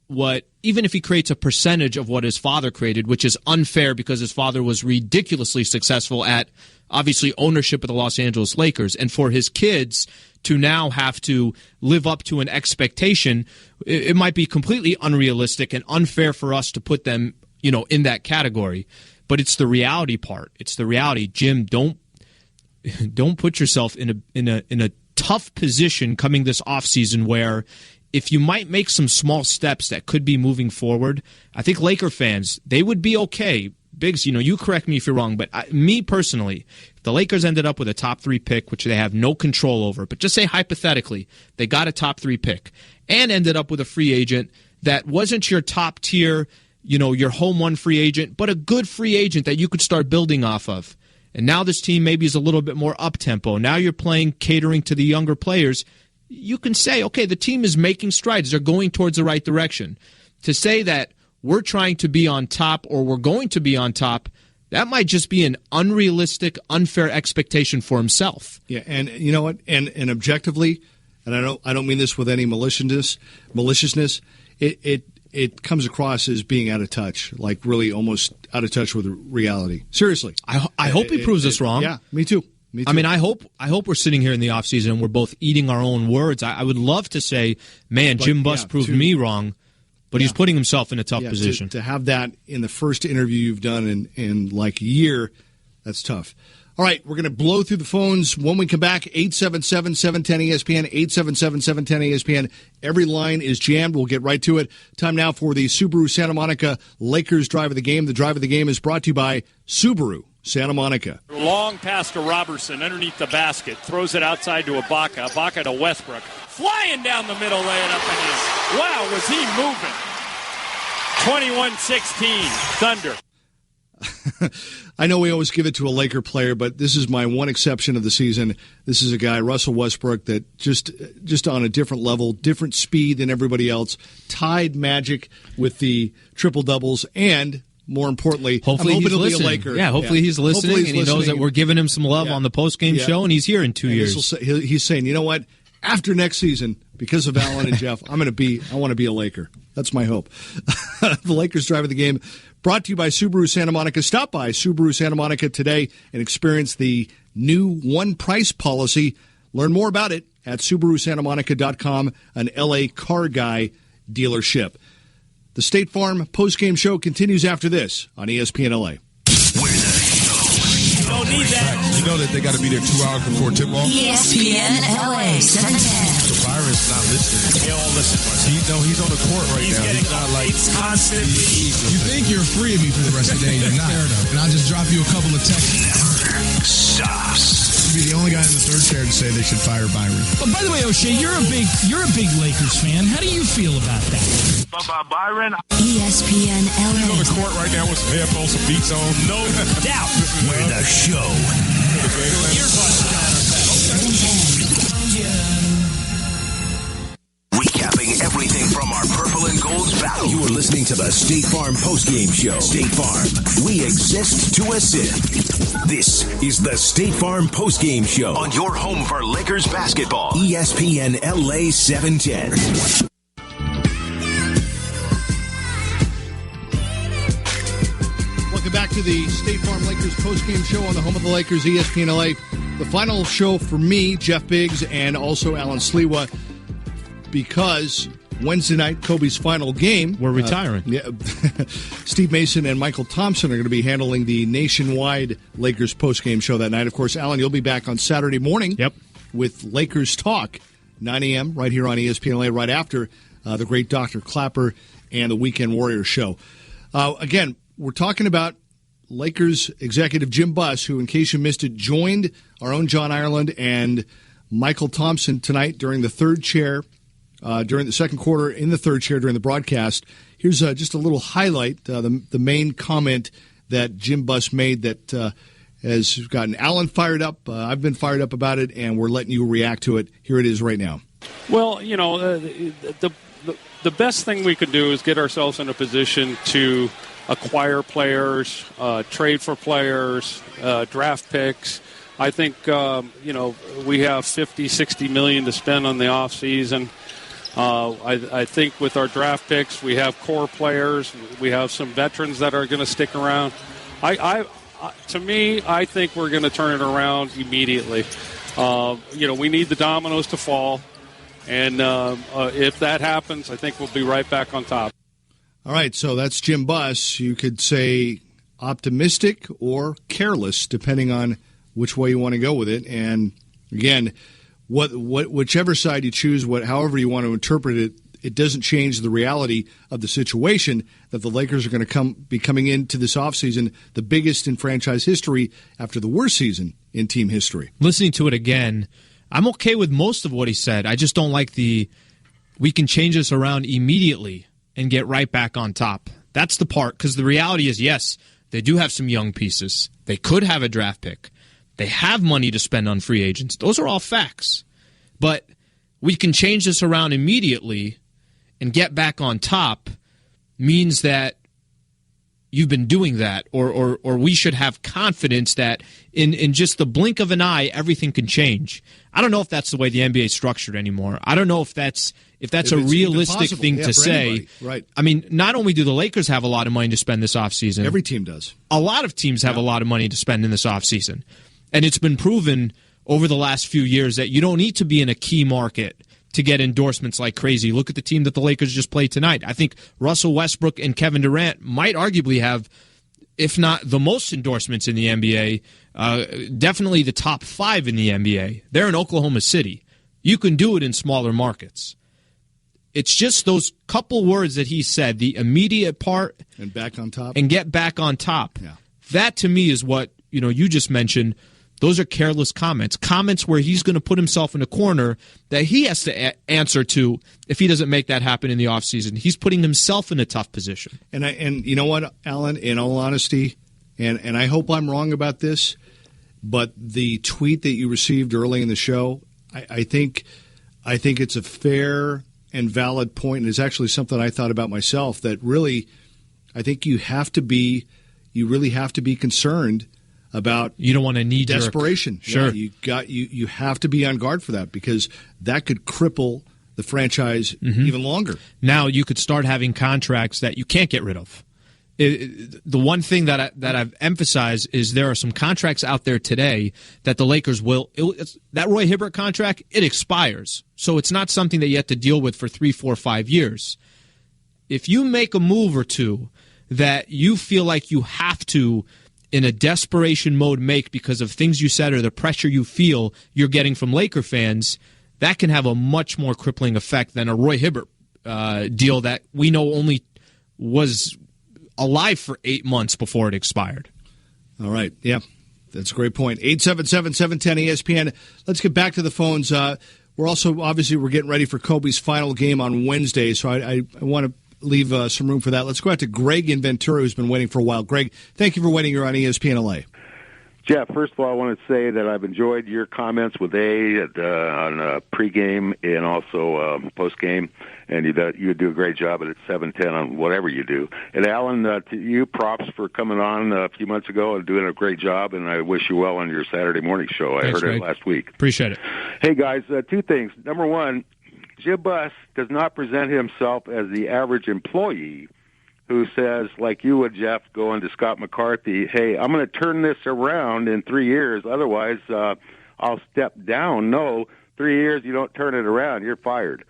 even if he creates a percentage of what his father created, which is unfair because his father was ridiculously successful at, obviously, ownership of the Los Angeles Lakers. And for his kids to now have to live up to an expectation, it might be completely unrealistic and unfair for us to put them, in that category. But it's the reality part. It's the reality. Jim, don't put yourself in a tough position coming this offseason where if you might make some small steps that could be moving forward, I think Laker fans, they would be okay. Biggs, you correct me if you're wrong, but me personally, if the Lakers ended up with a top 3 pick, which they have no control over, but just say hypothetically, they got a top 3 pick and ended up with a free agent that wasn't your top tier, your home run free agent, but a good free agent that you could start building off of. And now this team maybe is a little bit more up-tempo. Now you're catering to the younger players. You can say, okay, the team is making strides. They're going towards the right direction. To say that we're trying to be on top or we're going to be on top, that might just be an unrealistic, unfair expectation for himself. Yeah, and you know what? And objectively, and I don't mean this with any maliciousness. It comes across as being out of touch, like really almost out of touch with reality. Seriously, I hope he proves us wrong. Yeah, me too. I mean, I hope we're sitting here in the offseason and we're both eating our own words. I would love to say, man, Jim Buss proved me wrong. But he's putting himself in a tough position. To have that in the first interview you've done in like a year, that's tough. All right, we're going to blow through the phones. When we come back, 877-710-ESPN, 877-710-ESPN. Every line is jammed. We'll get right to it. Time now for the Subaru Santa Monica Lakers Drive of the Game. The Drive of the Game is brought to you by Subaru Santa Monica. Long pass to Robertson underneath the basket. Throws it outside to Ibaka. Ibaka to Westbrook. Flying down the middle, laying up and in. Wow, was he moving. 21-16, Thunder. I know we always give it to a Laker player, but this is my one exception of the season. This is a guy, Russell Westbrook, that just on a different level, different speed than everybody else, tied Magic with the triple-doubles, and more importantly, hopefully I'm hoping he's he'll listening. be a Laker. Yeah, hopefully he's listening, hopefully and he knows that we're giving him some love on the post-game show, and he's here in 2 years. He's saying, you know what? After next season, because of Alan and Jeff, I want to be a Laker. That's my hope. The Lakers Drive of the Game, brought to you by Subaru Santa Monica. Stop by Subaru Santa Monica today and experience the new one-price policy. Learn more about it at SubaruSantaMonica.com, an LA car guy dealership. The State Farm postgame show continues after this on ESPN LA. You don't need that. You know that they got to be there 2 hours before tip-off? ESPN LA 710. The Byron's not listening. He don't listen. He's on the court right now. He's not like constantly. You think you're free of me for the rest of the day, you're not. And I'll just drop you a couple of texts. Never stops. You'd be the only guy in the third chair to say they should fire Byron. But by the way, O'Shea, you're a big Lakers fan. How do you feel about that? Byron. ESPN LA. He's on the court right now with some headphones, some beats on. No doubt. Where the show. Recapping everything from our purple and gold battle. You are listening to the State Farm postgame show. State Farm. We exist to assist. This is the State Farm postgame show on your home for Lakers basketball. ESPN LA 710. Welcome back to the State Farm Lakers postgame show on the home of the Lakers, ESPN LA. The final show for me, Jeff Biggs, and also Alan Sliwa, because Wednesday night, Kobe's final game. We're retiring. Steve Mason and Michael Thompson are going to be handling the nationwide Lakers postgame show that night. Of course, Alan, you'll be back on Saturday morning with Lakers Talk, 9 a.m. right here on ESPN LA, right after the great Dr. Clapper and the Weekend Warriors show. Again, we're talking about Lakers executive Jim Buss, who, in case you missed it, joined our own John Ireland and Michael Thompson tonight during the third chair, during the second quarter in the third chair during the broadcast. Here's just a little highlight, the main comment that Jim Buss made that has gotten Alan fired up. I've been fired up about it, and we're letting you react to it. Here it is right now. Well, you know, the best thing we could do is get ourselves in a position to acquire players, trade for players, draft picks. I think, you know, we have $50-60 million to spend on the offseason. I think with our draft picks, we have core players. We have some veterans that are going to stick around. To me, I think we're going to turn it around immediately. You know, we need the dominoes to fall. And if that happens, I think we'll be right back on top. All right, so that's Jim Buss. You could say optimistic or careless, depending on which way you want to go with it. And again, whichever side you choose, however you want to interpret it, it doesn't change the reality of the situation that the Lakers are going to be coming into this offseason, the biggest in franchise history after the worst season in team history. Listening to it again, I'm okay with most of what he said. I just don't like we can change this around immediately and get right back on top. That's the part, because the reality is, yes, they do have some young pieces. They could have a draft pick. They have money to spend on free agents. Those are all facts. But we can change this around immediately and get back on top means that you've been doing that, or we should have confidence that in just the blink of an eye, everything can change. I don't know if that's the way the NBA is structured anymore. I don't know if that's a realistic thing to say. Anybody. Right. I mean, not only do the Lakers have a lot of money to spend this offseason. Every team does. A lot of teams have a lot of money to spend in this offseason. And it's been proven over the last few years that you don't need to be in a key market to get endorsements like crazy. Look at the team that the Lakers just played tonight. I think Russell Westbrook and Kevin Durant might arguably have if not the most endorsements in the NBA, definitely the top 5 in the NBA. They're in Oklahoma City. You can do it in smaller markets. It's just those couple words that he said, the immediate part. And back on top. And get back on top. Yeah. That, to me, is what you just mentioned. Those are careless comments. Comments where he's going to put himself in a corner that he has to answer to if he doesn't make that happen in the offseason. He's putting himself in a tough position. And you know what, Alan, in all honesty, and I hope I'm wrong about this, but the tweet that you received early in the show, I think it's a fair and valid point, and it's actually something I thought about myself, that really I think you really have to be concerned about. You don't want to need desperation. Sure. Yeah, you have to be on guard for that, because that could cripple the franchise even longer. Now you could start having contracts that you can't get rid of. The one thing that I've emphasized is there are some contracts out there today that the Lakers will. That Roy Hibbert contract, it expires, so it's not something that you have to deal with for 3, 4, 5 years. If you make a move or two that you feel like you have to, in a desperation mode, make because of things you said or the pressure you feel you're getting from Laker fans, that can have a much more crippling effect than a Roy Hibbert deal that we know only was alive for 8 months before it expired. All right. Yeah, that's a great point. 877-710-ESPN. Let's get back to the phones. We're also, obviously, we're getting ready for Kobe's final game on Wednesday, so I want to leave some room for that. Let's go out to Greg in Ventura, who's been waiting for a while. Greg, thank you for waiting. You're on ESPN LA. Jeff, first of all, I want to say that I've enjoyed your comments with on pregame and also postgame, and you do a great job at 7:10 on whatever you do. And Alan, to you, props for coming on a few months ago and doing a great job, and I wish you well on your Saturday morning show. Thanks, I heard Greg. it last week. Appreciate it. Hey, guys, 2 things. Number one, Jim Buss does not present himself as the average employee who says, like you would, Jeff, going to Scott McCarthy, hey, I'm going to turn this around in 3 years, otherwise I'll step down. No, 3 years, you don't turn it around, you're fired.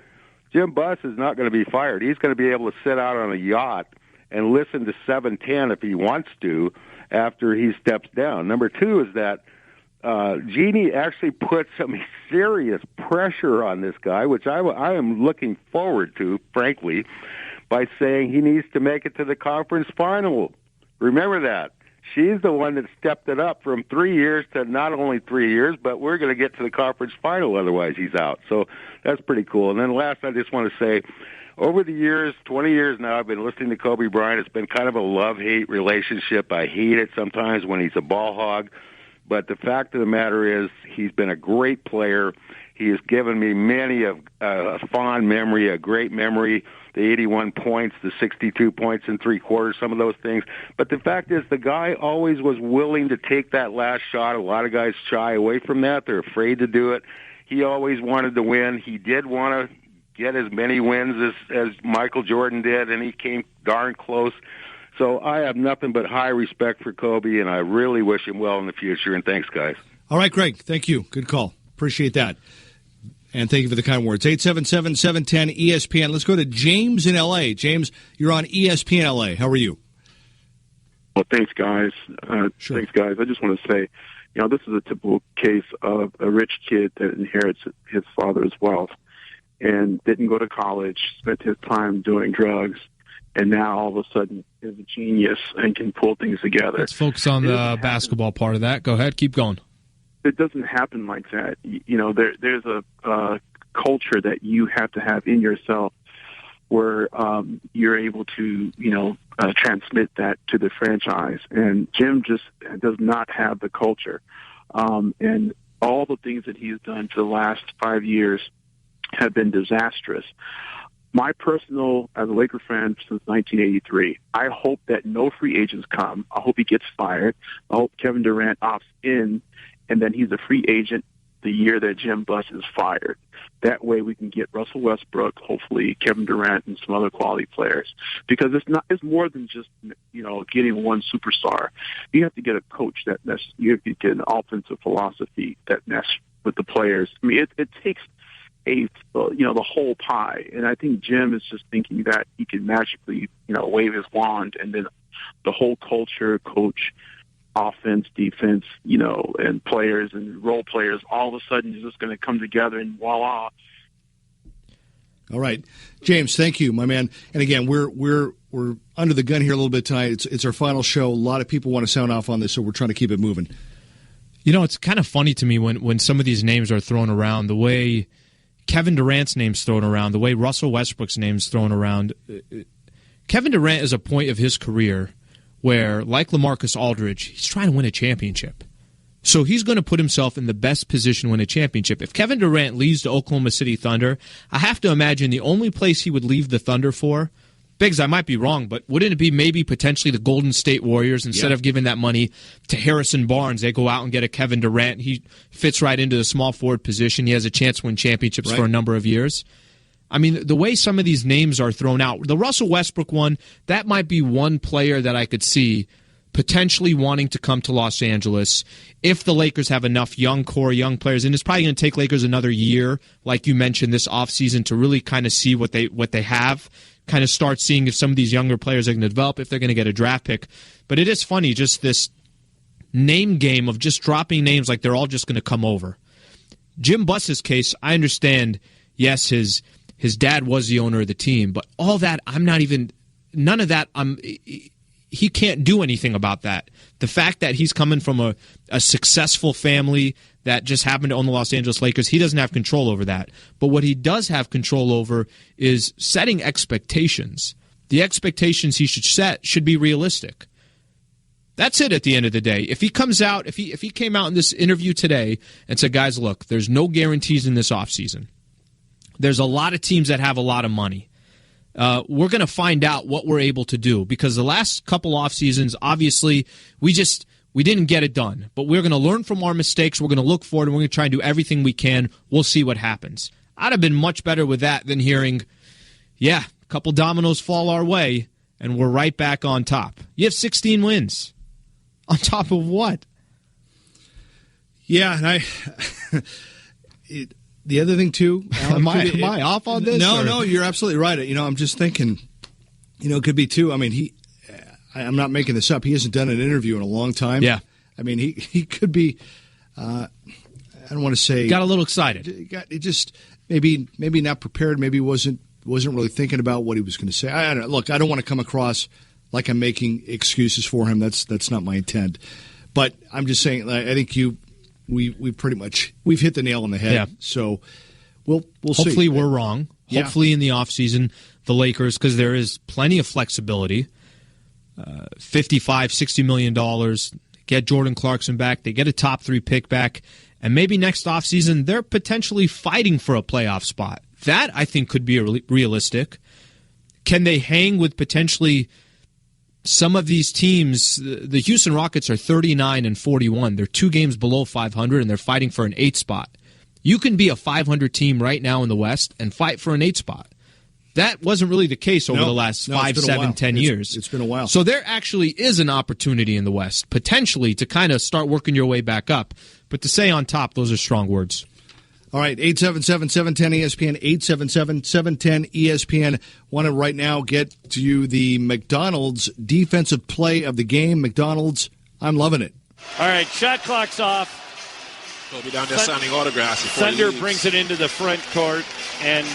Jim Buss is not going to be fired. He's going to be able to sit out on a yacht and listen to 710 if he wants to after he steps down. Number 2 is that Jeannie actually put some serious pressure on this guy, which I am looking forward to, frankly, by saying he needs to make it to the conference final. Remember that. She's the one that stepped it up from 3 years to not only 3 years, but we're going to get to the conference final, otherwise he's out. So that's pretty cool. And then last, I just want to say, over the years, 20 years now, I've been listening to Kobe Bryant. It's been kind of a love-hate relationship. I hate it sometimes when he's a ball hog. But the fact of the matter is he's been a great player. He has given me many a fond memory, a great memory, the 81 points, the 62 points in 3 quarters, some of those things. But the fact is the guy always was willing to take that last shot. A lot of guys shy away from that. They're afraid to do it. He always wanted to win. He did want to get as many wins as Michael Jordan did, and he came darn close. So I have nothing but high respect for Kobe, and I really wish him well in the future. And thanks, guys. All right, Greg. Thank you. Good call. Appreciate that. And thank you for the kind words. 877-710-ESPN. Let's go to James in L.A. James, you're on ESPN L.A. How are you? Well, thanks, guys. Sure. Thanks, guys. I just want to say, this is a typical case of a rich kid that inherits his father's wealth and didn't go to college, spent his time doing drugs, and now all of a sudden is a genius and can pull things together. Let's focus on the basketball part of that. Go ahead. Keep going. It doesn't happen like that. There's a culture that you have to have in yourself where you're able to, transmit that to the franchise. And Jim just does not have the culture. And all the things that he's done for the last 5 years have been disastrous. My personal, as a Laker fan since 1983, I hope that no free agents come. I hope he gets fired. I hope Kevin Durant opts in, and then he's a free agent the year that Jim Buss is fired. That way we can get Russell Westbrook, hopefully Kevin Durant, and some other quality players. Because it's more than just, getting one superstar. You have to get a coach that you have to get an offensive philosophy that meshes with the players. I mean, it takes the whole pie. And I think Jim is just thinking that he can magically, wave his wand, and then the whole culture, coach, offense, defense, and players and role players, all of a sudden is just going to come together, and voila. All right, James, thank you, my man. And again, we're under the gun here a little bit tonight. It's our final show. A lot of people want to sound off on this, so we're trying to keep it moving. It's kind of funny to me when some of these names are thrown around, the way Kevin Durant's name's thrown around, the way Russell Westbrook's name's thrown around. Kevin Durant is a point of his career where, like LaMarcus Aldridge, he's trying to win a championship. So he's going to put himself in the best position to win a championship. If Kevin Durant leaves the Oklahoma City Thunder, I have to imagine the only place he would leave the Thunder for, Biggs, I might be wrong, but wouldn't it be maybe potentially the Golden State Warriors? Instead of giving that money to Harrison Barnes, they go out and get a Kevin Durant. He fits right into the small forward position. He has a chance to win championships for a number of years. I mean, the way some of these names are thrown out, the Russell Westbrook one, that might be one player that I could see potentially wanting to come to Los Angeles if the Lakers have enough young core, young players. And it's probably going to take Lakers another year, like you mentioned, this offseason to really kind of see what they have, kind of start seeing if some of these younger players are going to develop, if they're going to get a draft pick. But it is funny, just this name game of just dropping names like they're all just going to come over. Jim Buss's case, I understand, yes, his dad was the owner of the team, but all that, none of that, he can't do anything about that. The fact that he's coming from a successful family that just happened to own the Los Angeles Lakers, he doesn't have control over that. But what he does have control over is setting expectations. The expectations he should set should be realistic. That's it at the end of the day. If he comes out, if he came out in this interview today and said, guys, look, there's no guarantees in this offseason. There's a lot of teams that have a lot of money. We're going to find out what we're able to do, because the last couple off seasons, obviously, we didn't get it done. But we're going to learn from our mistakes. We're going to look forward, and we're going to try and do everything we can. We'll see what happens. I'd have been much better with that than hearing, a couple dominoes fall our way, and we're right back on top. You have 16 wins. On top of what? Yeah, and the other thing, too, Alan, am I off on this? No, you're absolutely right. I'm just thinking, it could be, too. I mean, I'm not making this up. He hasn't done an interview in a long time. Yeah. I mean, he could be, I don't want to say. Got a little excited. It just, maybe not prepared, maybe wasn't really thinking about what he was going to say. I don't know. Look, I don't want to come across like I'm making excuses for him. That's not my intent. But I'm just saying, I think we've pretty much hit the nail on the head. Yeah. So we'll see. Hopefully we're wrong. Yeah. Hopefully in the offseason, the Lakers, because there is plenty of flexibility, $55, $60 million, get Jordan Clarkson back, they get a top 3 pick back, and maybe next offseason they're potentially fighting for a playoff spot. That, I think, could be realistic. Can they hang with potentially some of these teams? The Houston Rockets are 39-41. They're 2 games below 500, and they're fighting for an 8 spot. You can be a 500 team right now in the West and fight for an 8 spot. That wasn't really the case over the last 5, 7, 10 years. It's been a while. So there actually is an opportunity in the West, potentially, to kind of start working your way back up. But to say on top, those are strong words. All right, 877-710-ESPN, 877-710-ESPN. Want to right now get to you the McDonald's defensive play of the game. McDonald's, I'm loving it. All right, shot clock's off. Kobe down there signing autographs. Thunder brings it into the front court, and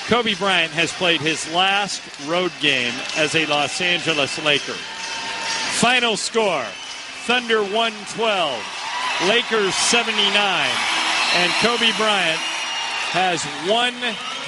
Kobe Bryant has played his last road game as a Los Angeles Laker. Final score, Thunder 112, Lakers 79. And Kobe Bryant has 1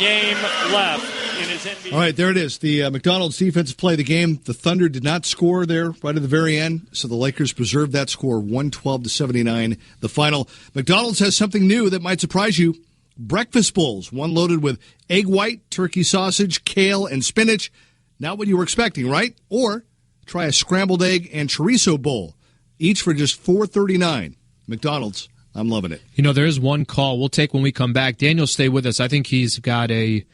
game left in his NBA. All right, there it is. The McDonald's defensive play of the game. The Thunder did not score there right at the very end, so the Lakers preserved that score, 112-79. The final. McDonald's has something new that might surprise you. Breakfast bowls, one loaded with egg white, turkey sausage, kale, and spinach. Not what you were expecting, right? Or try a scrambled egg and chorizo bowl, each for just $4.39. McDonald's. I'm loving it. There is one call we'll take when we come back. Daniel, stay with us. I think he's got a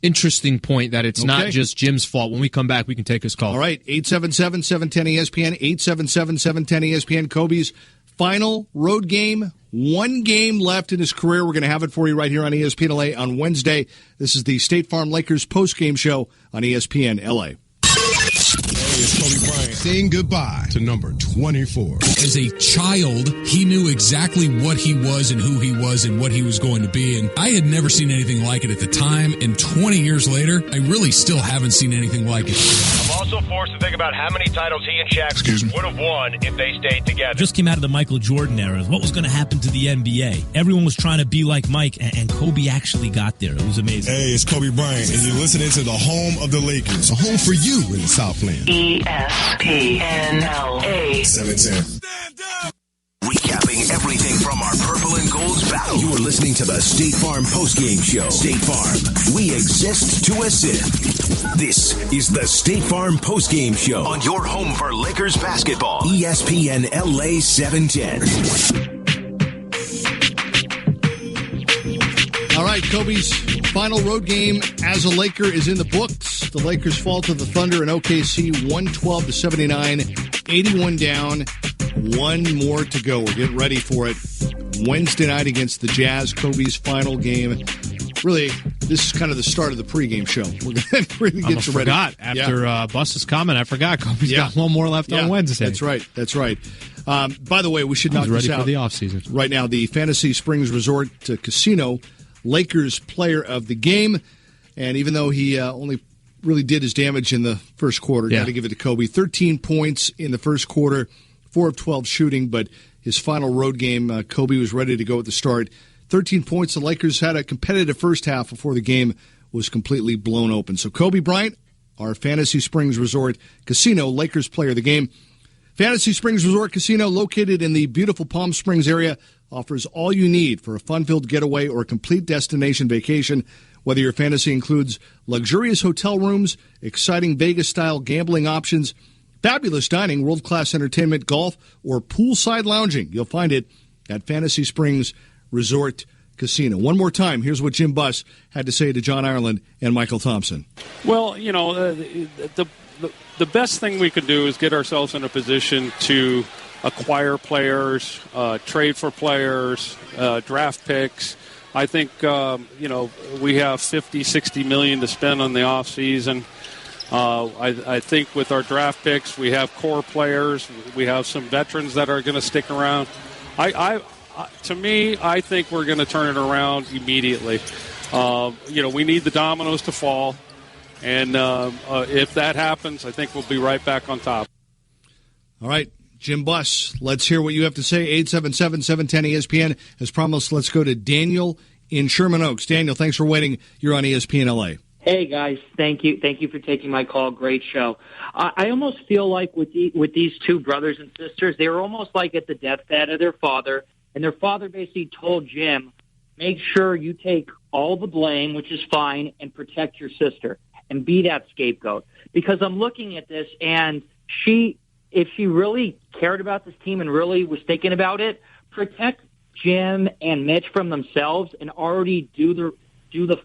interesting point that it's not just Jim's fault. When we come back, we can take his call. All right, 877-710-ESPN, 877-710-ESPN. Kobe's final road game, One game left in his career. We're going to have it for you right here on ESPN LA on Wednesday. This is the State Farm Lakers postgame show on ESPN LA. It's Kobe Bryant saying goodbye to number 24. As a child, he knew exactly what he was and who he was and what he was going to be. And I had never seen anything like it at the time. And 20 years later, I really still haven't seen anything like it. I'm also forced to think about how many titles he and Shaq would have won if they stayed together. Just came out of the Michael Jordan era. What was going to happen to the NBA? Everyone was trying to be like Mike, and Kobe actually got there. It was amazing. Hey, it's Kobe Bryant, and you're listening to the home of the Lakers, a home for you in the Southland. ESPN LA 710. Recapping everything from our purple and gold battle. You are listening to the State Farm postgame show. State Farm. We exist to assist. This is the State Farm postgame show on your home for Lakers basketball. ESPN LA 710. All right, Kobe's final road game as a Laker is in the books. The Lakers fall to the Thunder in OKC 112-79, 81 down. One more to go. We're getting ready for it. Wednesday night against the Jazz, Kobe's final game. Really, this is kind of the start of the pregame show. We're going to really get you ready. After Bus's comment, I forgot. Kobe's got one more left on Wednesday. That's right. By the way, we should knock this out. Ready for the offseason. Right now, the Fantasy Springs Resort Casino Lakers player of the game. And even though he only really did his damage in the first quarter, got to give it to Kobe. 13 points in the first quarter, 4 of 12 shooting, but his final road game, Kobe was ready to go at the start. 13 points. The Lakers had a competitive first half before the game was completely blown open. So Kobe Bryant, our Fantasy Springs Resort Casino Lakers player of the game. Fantasy Springs Resort Casino, located in the beautiful Palm Springs area, offers all you need for a fun-filled getaway or a complete destination vacation. Whether your fantasy includes luxurious hotel rooms, exciting Vegas-style gambling options, fabulous dining, world-class entertainment, golf, or poolside lounging, you'll find it at Fantasy Springs Resort Casino. One more time, here's what Jim Buss had to say to John Ireland and Michael Thompson. Well, you know, the best thing we could do is get ourselves in a position to acquire players, trade for players, draft picks. I think, we have $50-60 million to spend on the offseason. I think with our draft picks, we have core players. We have some veterans that are going to stick around. To me, I think we're going to turn it around immediately. We need the dominoes to fall. And if that happens, I think we'll be right back on top. All right, Jim Buss, let's hear what you have to say. 877-710-ESPN. As promised, let's go to Daniel in Sherman Oaks. Daniel, thanks for waiting. You're on ESPN LA. Hey, guys. Thank you. Thank you for taking my call. Great show. I almost feel like with these two brothers and sisters, they were almost like at the deathbed of their father, and their father basically told Jim, make sure you take all the blame, which is fine, and protect your sister and be that scapegoat. Because I'm looking at this, and if she really cared about this team and really was thinking about it, protect Jim and Mitch from themselves and already do the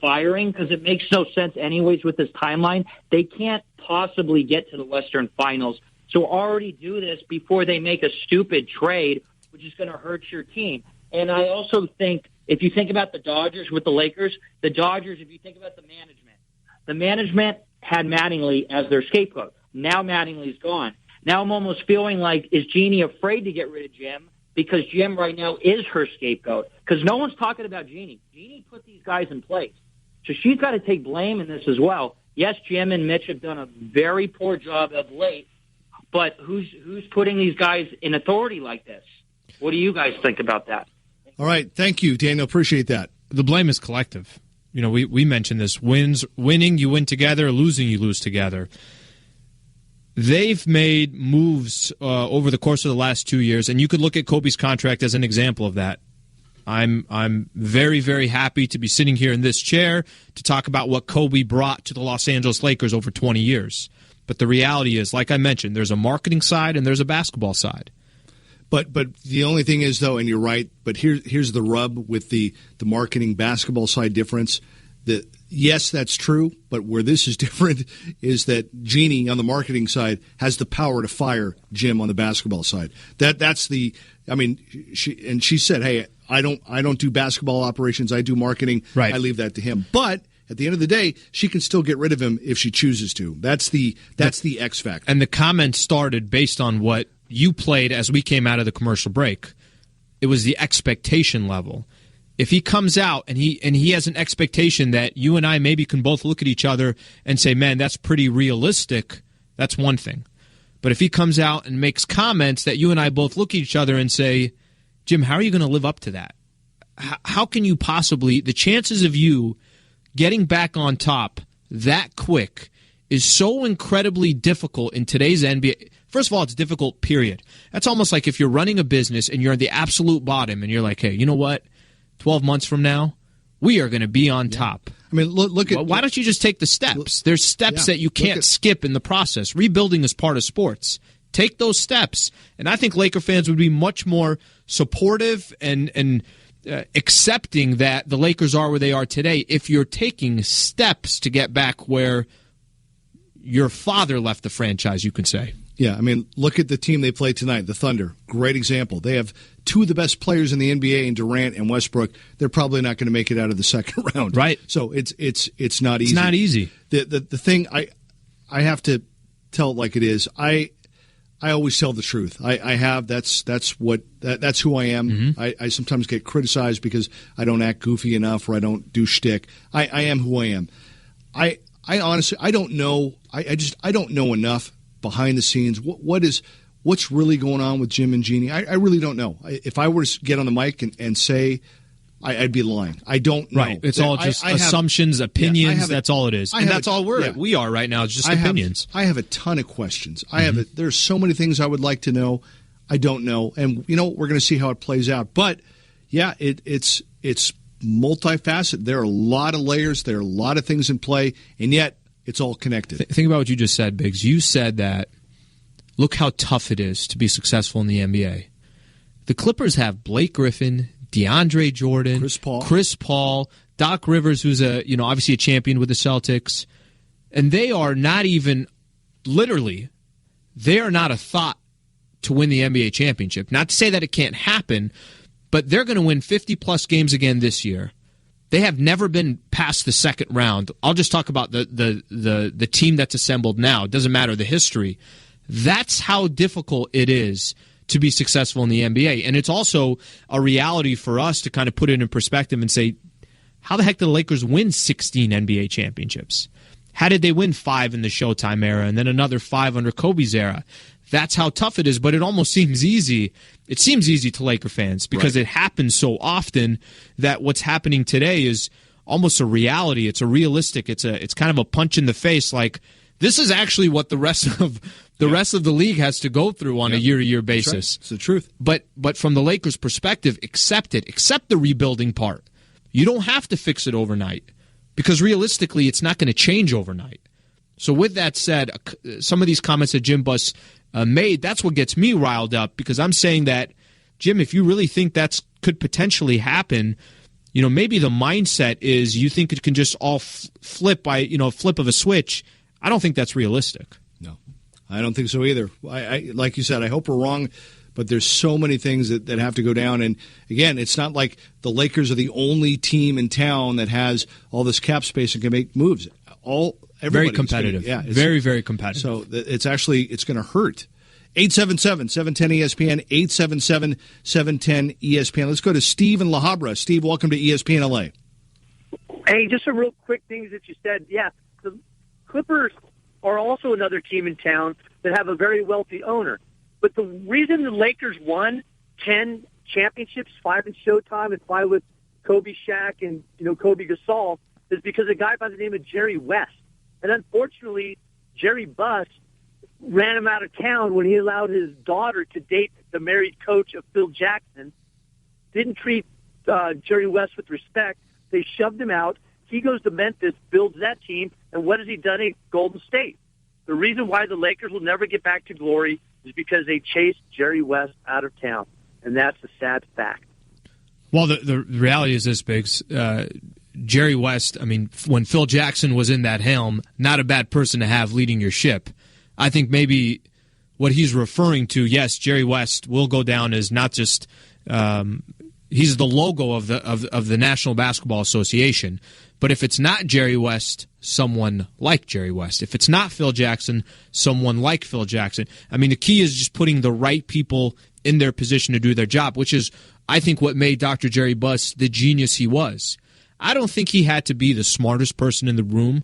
firing, because it makes no sense anyways with this timeline. They can't possibly get to the Western Finals. So already do this before they make a stupid trade, which is going to hurt your team. And I also think, if you think about the Dodgers with the Lakers, if you think about the management had Mattingly as their scapegoat. Now Mattingly's gone. Now I'm almost feeling like, is Jeannie afraid to get rid of Jim? Because Jim right now is her scapegoat. Because no one's talking about Jeannie. Jeannie put these guys in place. So she's got to take blame in this as well. Yes, Jim and Mitch have done a very poor job of late, but who's putting these guys in authority like this? What do you guys think about that? All right. Thank you, Daniel. Appreciate that. The blame is collective. You know, we mentioned this. Winning, you win together. Losing, you lose together. They've made moves over the course of the last 2 years, and you could look at Kobe's contract as an example of that. I'm very, very happy to be sitting here in this chair to talk about what Kobe brought to the Los Angeles Lakers over 20 years. But the reality is, like I mentioned, there's a marketing side and there's a basketball side. But the only thing is, though, and you're right, but here's the rub with the marketing basketball side difference. Yes, that's true, but where this is different is that Jeannie on the marketing side has the power to fire Jim on the basketball side. She said, hey, I don't do basketball operations. I do marketing. Right. I leave that to him. But at the end of the day, she can still get rid of him if she chooses to. That's the X factor. And the comment started based on what you played as we came out of the commercial break. It was the expectation level. If he comes out and he has an expectation that you and I maybe can both look at each other and say, man, that's pretty realistic, that's one thing. But if he comes out and makes comments that you and I both look at each other and say, Jim, how are you going to live up to that? How can you possibly, the chances of you getting back on top that quick is so incredibly difficult in today's NBA. First of all, it's difficult, period. That's almost like if you're running a business and you're at the absolute bottom and you're like, hey, you know what? 12 months from now, we are going to be on top. I mean, look at... Why don't you just take the steps? There's steps that you can't skip in the process. Rebuilding is part of sports. Take those steps. And I think Laker fans would be much more supportive and accepting that the Lakers are where they are today if you're taking steps to get back where your father left the franchise, you could say. Yeah, I mean, look at the team they played tonight, the Thunder. Great example. They have two of the best players in the NBA in Durant and Westbrook. They're probably not going to make it out of the second round. Right. So it's not easy. It's not easy. The thing I have to tell it like it is. I always tell the truth. That's who I am. Mm-hmm. I sometimes get criticized because I don't act goofy enough or I don't do shtick. I am who I am. I honestly I don't know. I don't know enough behind the scenes. What's really going on with Jim and Jeannie? I really don't know. If I were to get on the mic and say, I'd be lying. I don't know. Right. It's all just assumptions, opinions. That's all it is. And that's all we are right now. It's just opinions. I have a ton of questions. There's so many things I would like to know. I don't know. And, we're going to see how it plays out. But, yeah, it's multifaceted. There are a lot of layers. There are a lot of things in play. And yet, it's all connected. Think about what you just said, Biggs. You said that, look how tough it is to be successful in the NBA. The Clippers have Blake Griffin, DeAndre Jordan, Chris Paul, Doc Rivers, who's obviously a champion with the Celtics, and they are not even, literally, they are not a thought to win the NBA championship. Not to say that it can't happen, but they're going to win 50-plus games again this year. They have never been past the second round. I'll just talk about the team that's assembled now. It doesn't matter the history. That's how difficult it is to be successful in the NBA. And it's also a reality for us to kind of put it in perspective and say, how the heck did the Lakers win 16 NBA championships? How did they win 5 in the Showtime era and then another 5 under Kobe's era? That's how tough it is, but it almost seems easy. It seems easy to Laker fans because it happens so often that what's happening today is almost a reality. It's a realistic. It's kind of a punch in the face. Like, this is actually what the rest of the league has to go through on a year-to-year basis. That's right. It's the truth. But from the Lakers' perspective, accept it. Accept the rebuilding part. You don't have to fix it overnight because realistically, it's not going to change overnight. So with that said, some of these comments that Jim Buss made, that's what gets me riled up because I'm saying that, Jim, if you really think that could potentially happen, maybe the mindset is you think it can just all flip by, flip of a switch. I don't think that's realistic. No, I don't think so either. I like you said, I hope we're wrong, but there's so many things that have to go down. And again, it's not like the Lakers are the only team in town that has all this cap space and can make moves. Very competitive. Very, very competitive. So it's going to hurt. 877-710-ESPN, 877-710-ESPN. Let's go to Steve in La Habra. Steve, welcome to ESPN LA. Hey, just some real quick things that you said. Yeah, the Clippers are also another team in town that have a very wealthy owner. But the reason the Lakers won 10 championships, 5 in Showtime and 5 with Kobe, Shaq, and Kobe Gasol, is because a guy by the name of Jerry West. And unfortunately, Jerry Buss ran him out of town when he allowed his daughter to date the married coach of Phil Jackson. Didn't treat Jerry West with respect. They shoved him out. He goes to Memphis, builds that team, and what has he done at Golden State? The reason why the Lakers will never get back to glory is because they chased Jerry West out of town, and that's a sad fact. Well, the reality is this, Biggs. Jerry West, I mean, when Phil Jackson was in that helm, not a bad person to have leading your ship. I think maybe what he's referring to, yes, Jerry West will go down as not just He's the logo of the National Basketball Association. But if it's not Jerry West, someone like Jerry West. If it's not Phil Jackson, someone like Phil Jackson. I mean, the key is just putting the right people in their position to do their job, which is, I think, what made Dr. Jerry Buss the genius he was. I don't think he had to be the smartest person in the room,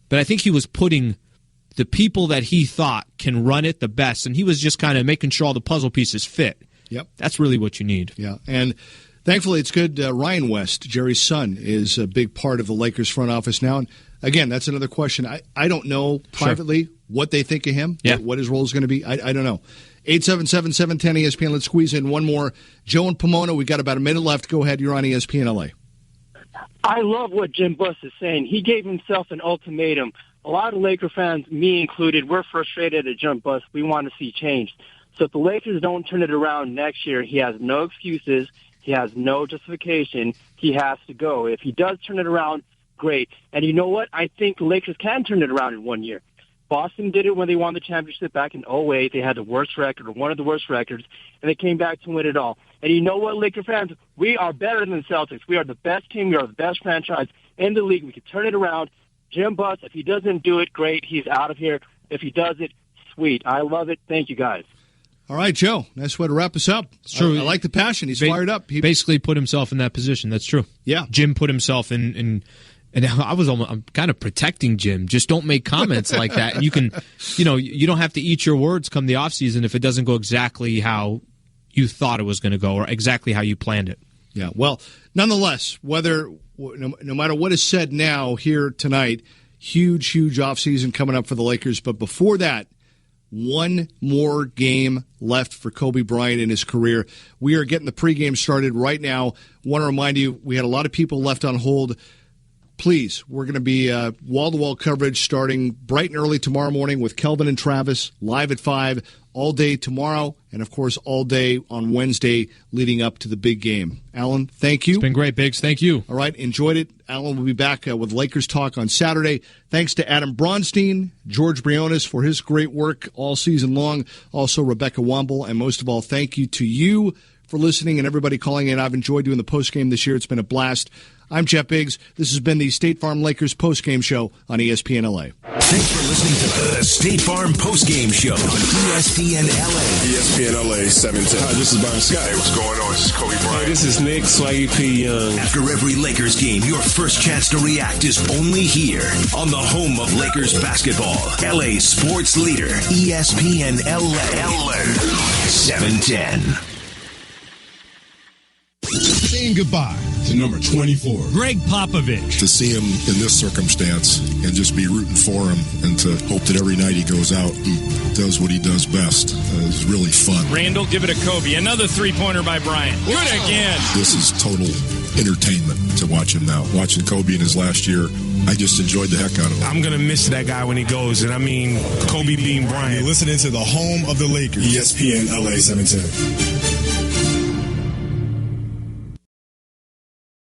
but I think he was putting the people that he thought can run it the best, and he was just kind of making sure all the puzzle pieces fit. Yep. That's really what you need. Yeah, and thankfully it's good. Ryan West, Jerry's son, is a big part of the Lakers front office now. And again, that's another question. I don't know privately what they think of him, what his role is going to be. I don't know. 877-710-ESPN. Let's squeeze in one more. Joe and Pomona, we got about a minute left. Go ahead. You're on ESPN LA. I love what Jim Buss is saying. He gave himself an ultimatum. A lot of Laker fans, me included, we're frustrated at Jim Buss. We want to see change. So if the Lakers don't turn it around next year, he has no excuses. He has no justification. He has to go. If he does turn it around, great. And you know what? I think the Lakers can turn it around in 1 year. Boston did it when they won the championship back in 2008. They had the worst record, or one of the worst records, and they came back to win it all. And you know what, Laker fans? We are better than the Celtics. We are the best team. We are the best franchise in the league. We can turn it around. Jim Buss, if he doesn't do it, great. He's out of here. If he does it, sweet. I love it. Thank you, guys. All right, Joe. Nice way to wrap us up. It's true. I like the passion. He's fired up. He basically put himself in that position. That's true. Yeah. Jim put himself in and I'm kind of protecting Jim. Just don't make comments like that. And you can, you don't have to eat your words come the offseason if it doesn't go exactly how you thought it was going to go or exactly how you planned it. Yeah. Well, nonetheless, no matter what is said now here tonight, huge offseason coming up for the Lakers. But before that, one more game left for Kobe Bryant in his career. We are getting the pregame started right now. Want to remind you, we had a lot of people left on hold. Please, we're going to be wall-to-wall coverage starting bright and early tomorrow morning with Kelvin and Travis, live at 5, all day tomorrow, and, of course, all day on Wednesday leading up to the big game. Alan, thank you. It's been great, Biggs. Thank you. All right, enjoyed it. Alan will be back with Lakers Talk on Saturday. Thanks to Adam Bronstein, George Briones for his great work all season long, also Rebecca Womble, and most of all, thank you to you for listening and everybody calling in. I've enjoyed doing the postgame this year. It's been a blast. I'm Jeff Biggs. This has been the State Farm Lakers postgame show on ESPN LA. Thanks for listening to the State Farm postgame show on ESPN LA. ESPN LA 710. Hi, this is Byron Scott. Hey, what's going on? This is Kobe Bryant. Hey, this is Nick Swaggy P. Young. After every Lakers game, your first chance to react is only here on the home of Lakers basketball. LA sports leader, ESPN LA 710. Saying goodbye to number 24. Greg Popovich. To see him in this circumstance and just be rooting for him and to hope that every night he goes out, he does what he does best is really fun. Randall, give it a Kobe. Another three-pointer by Bryant. Good again. This is total entertainment to watch him now. Watching Kobe in his last year, I just enjoyed the heck out of it. I'm going to miss that guy when he goes, and I mean Kobe being Bryant. You're listening to the home of the Lakers. ESPN LA 710.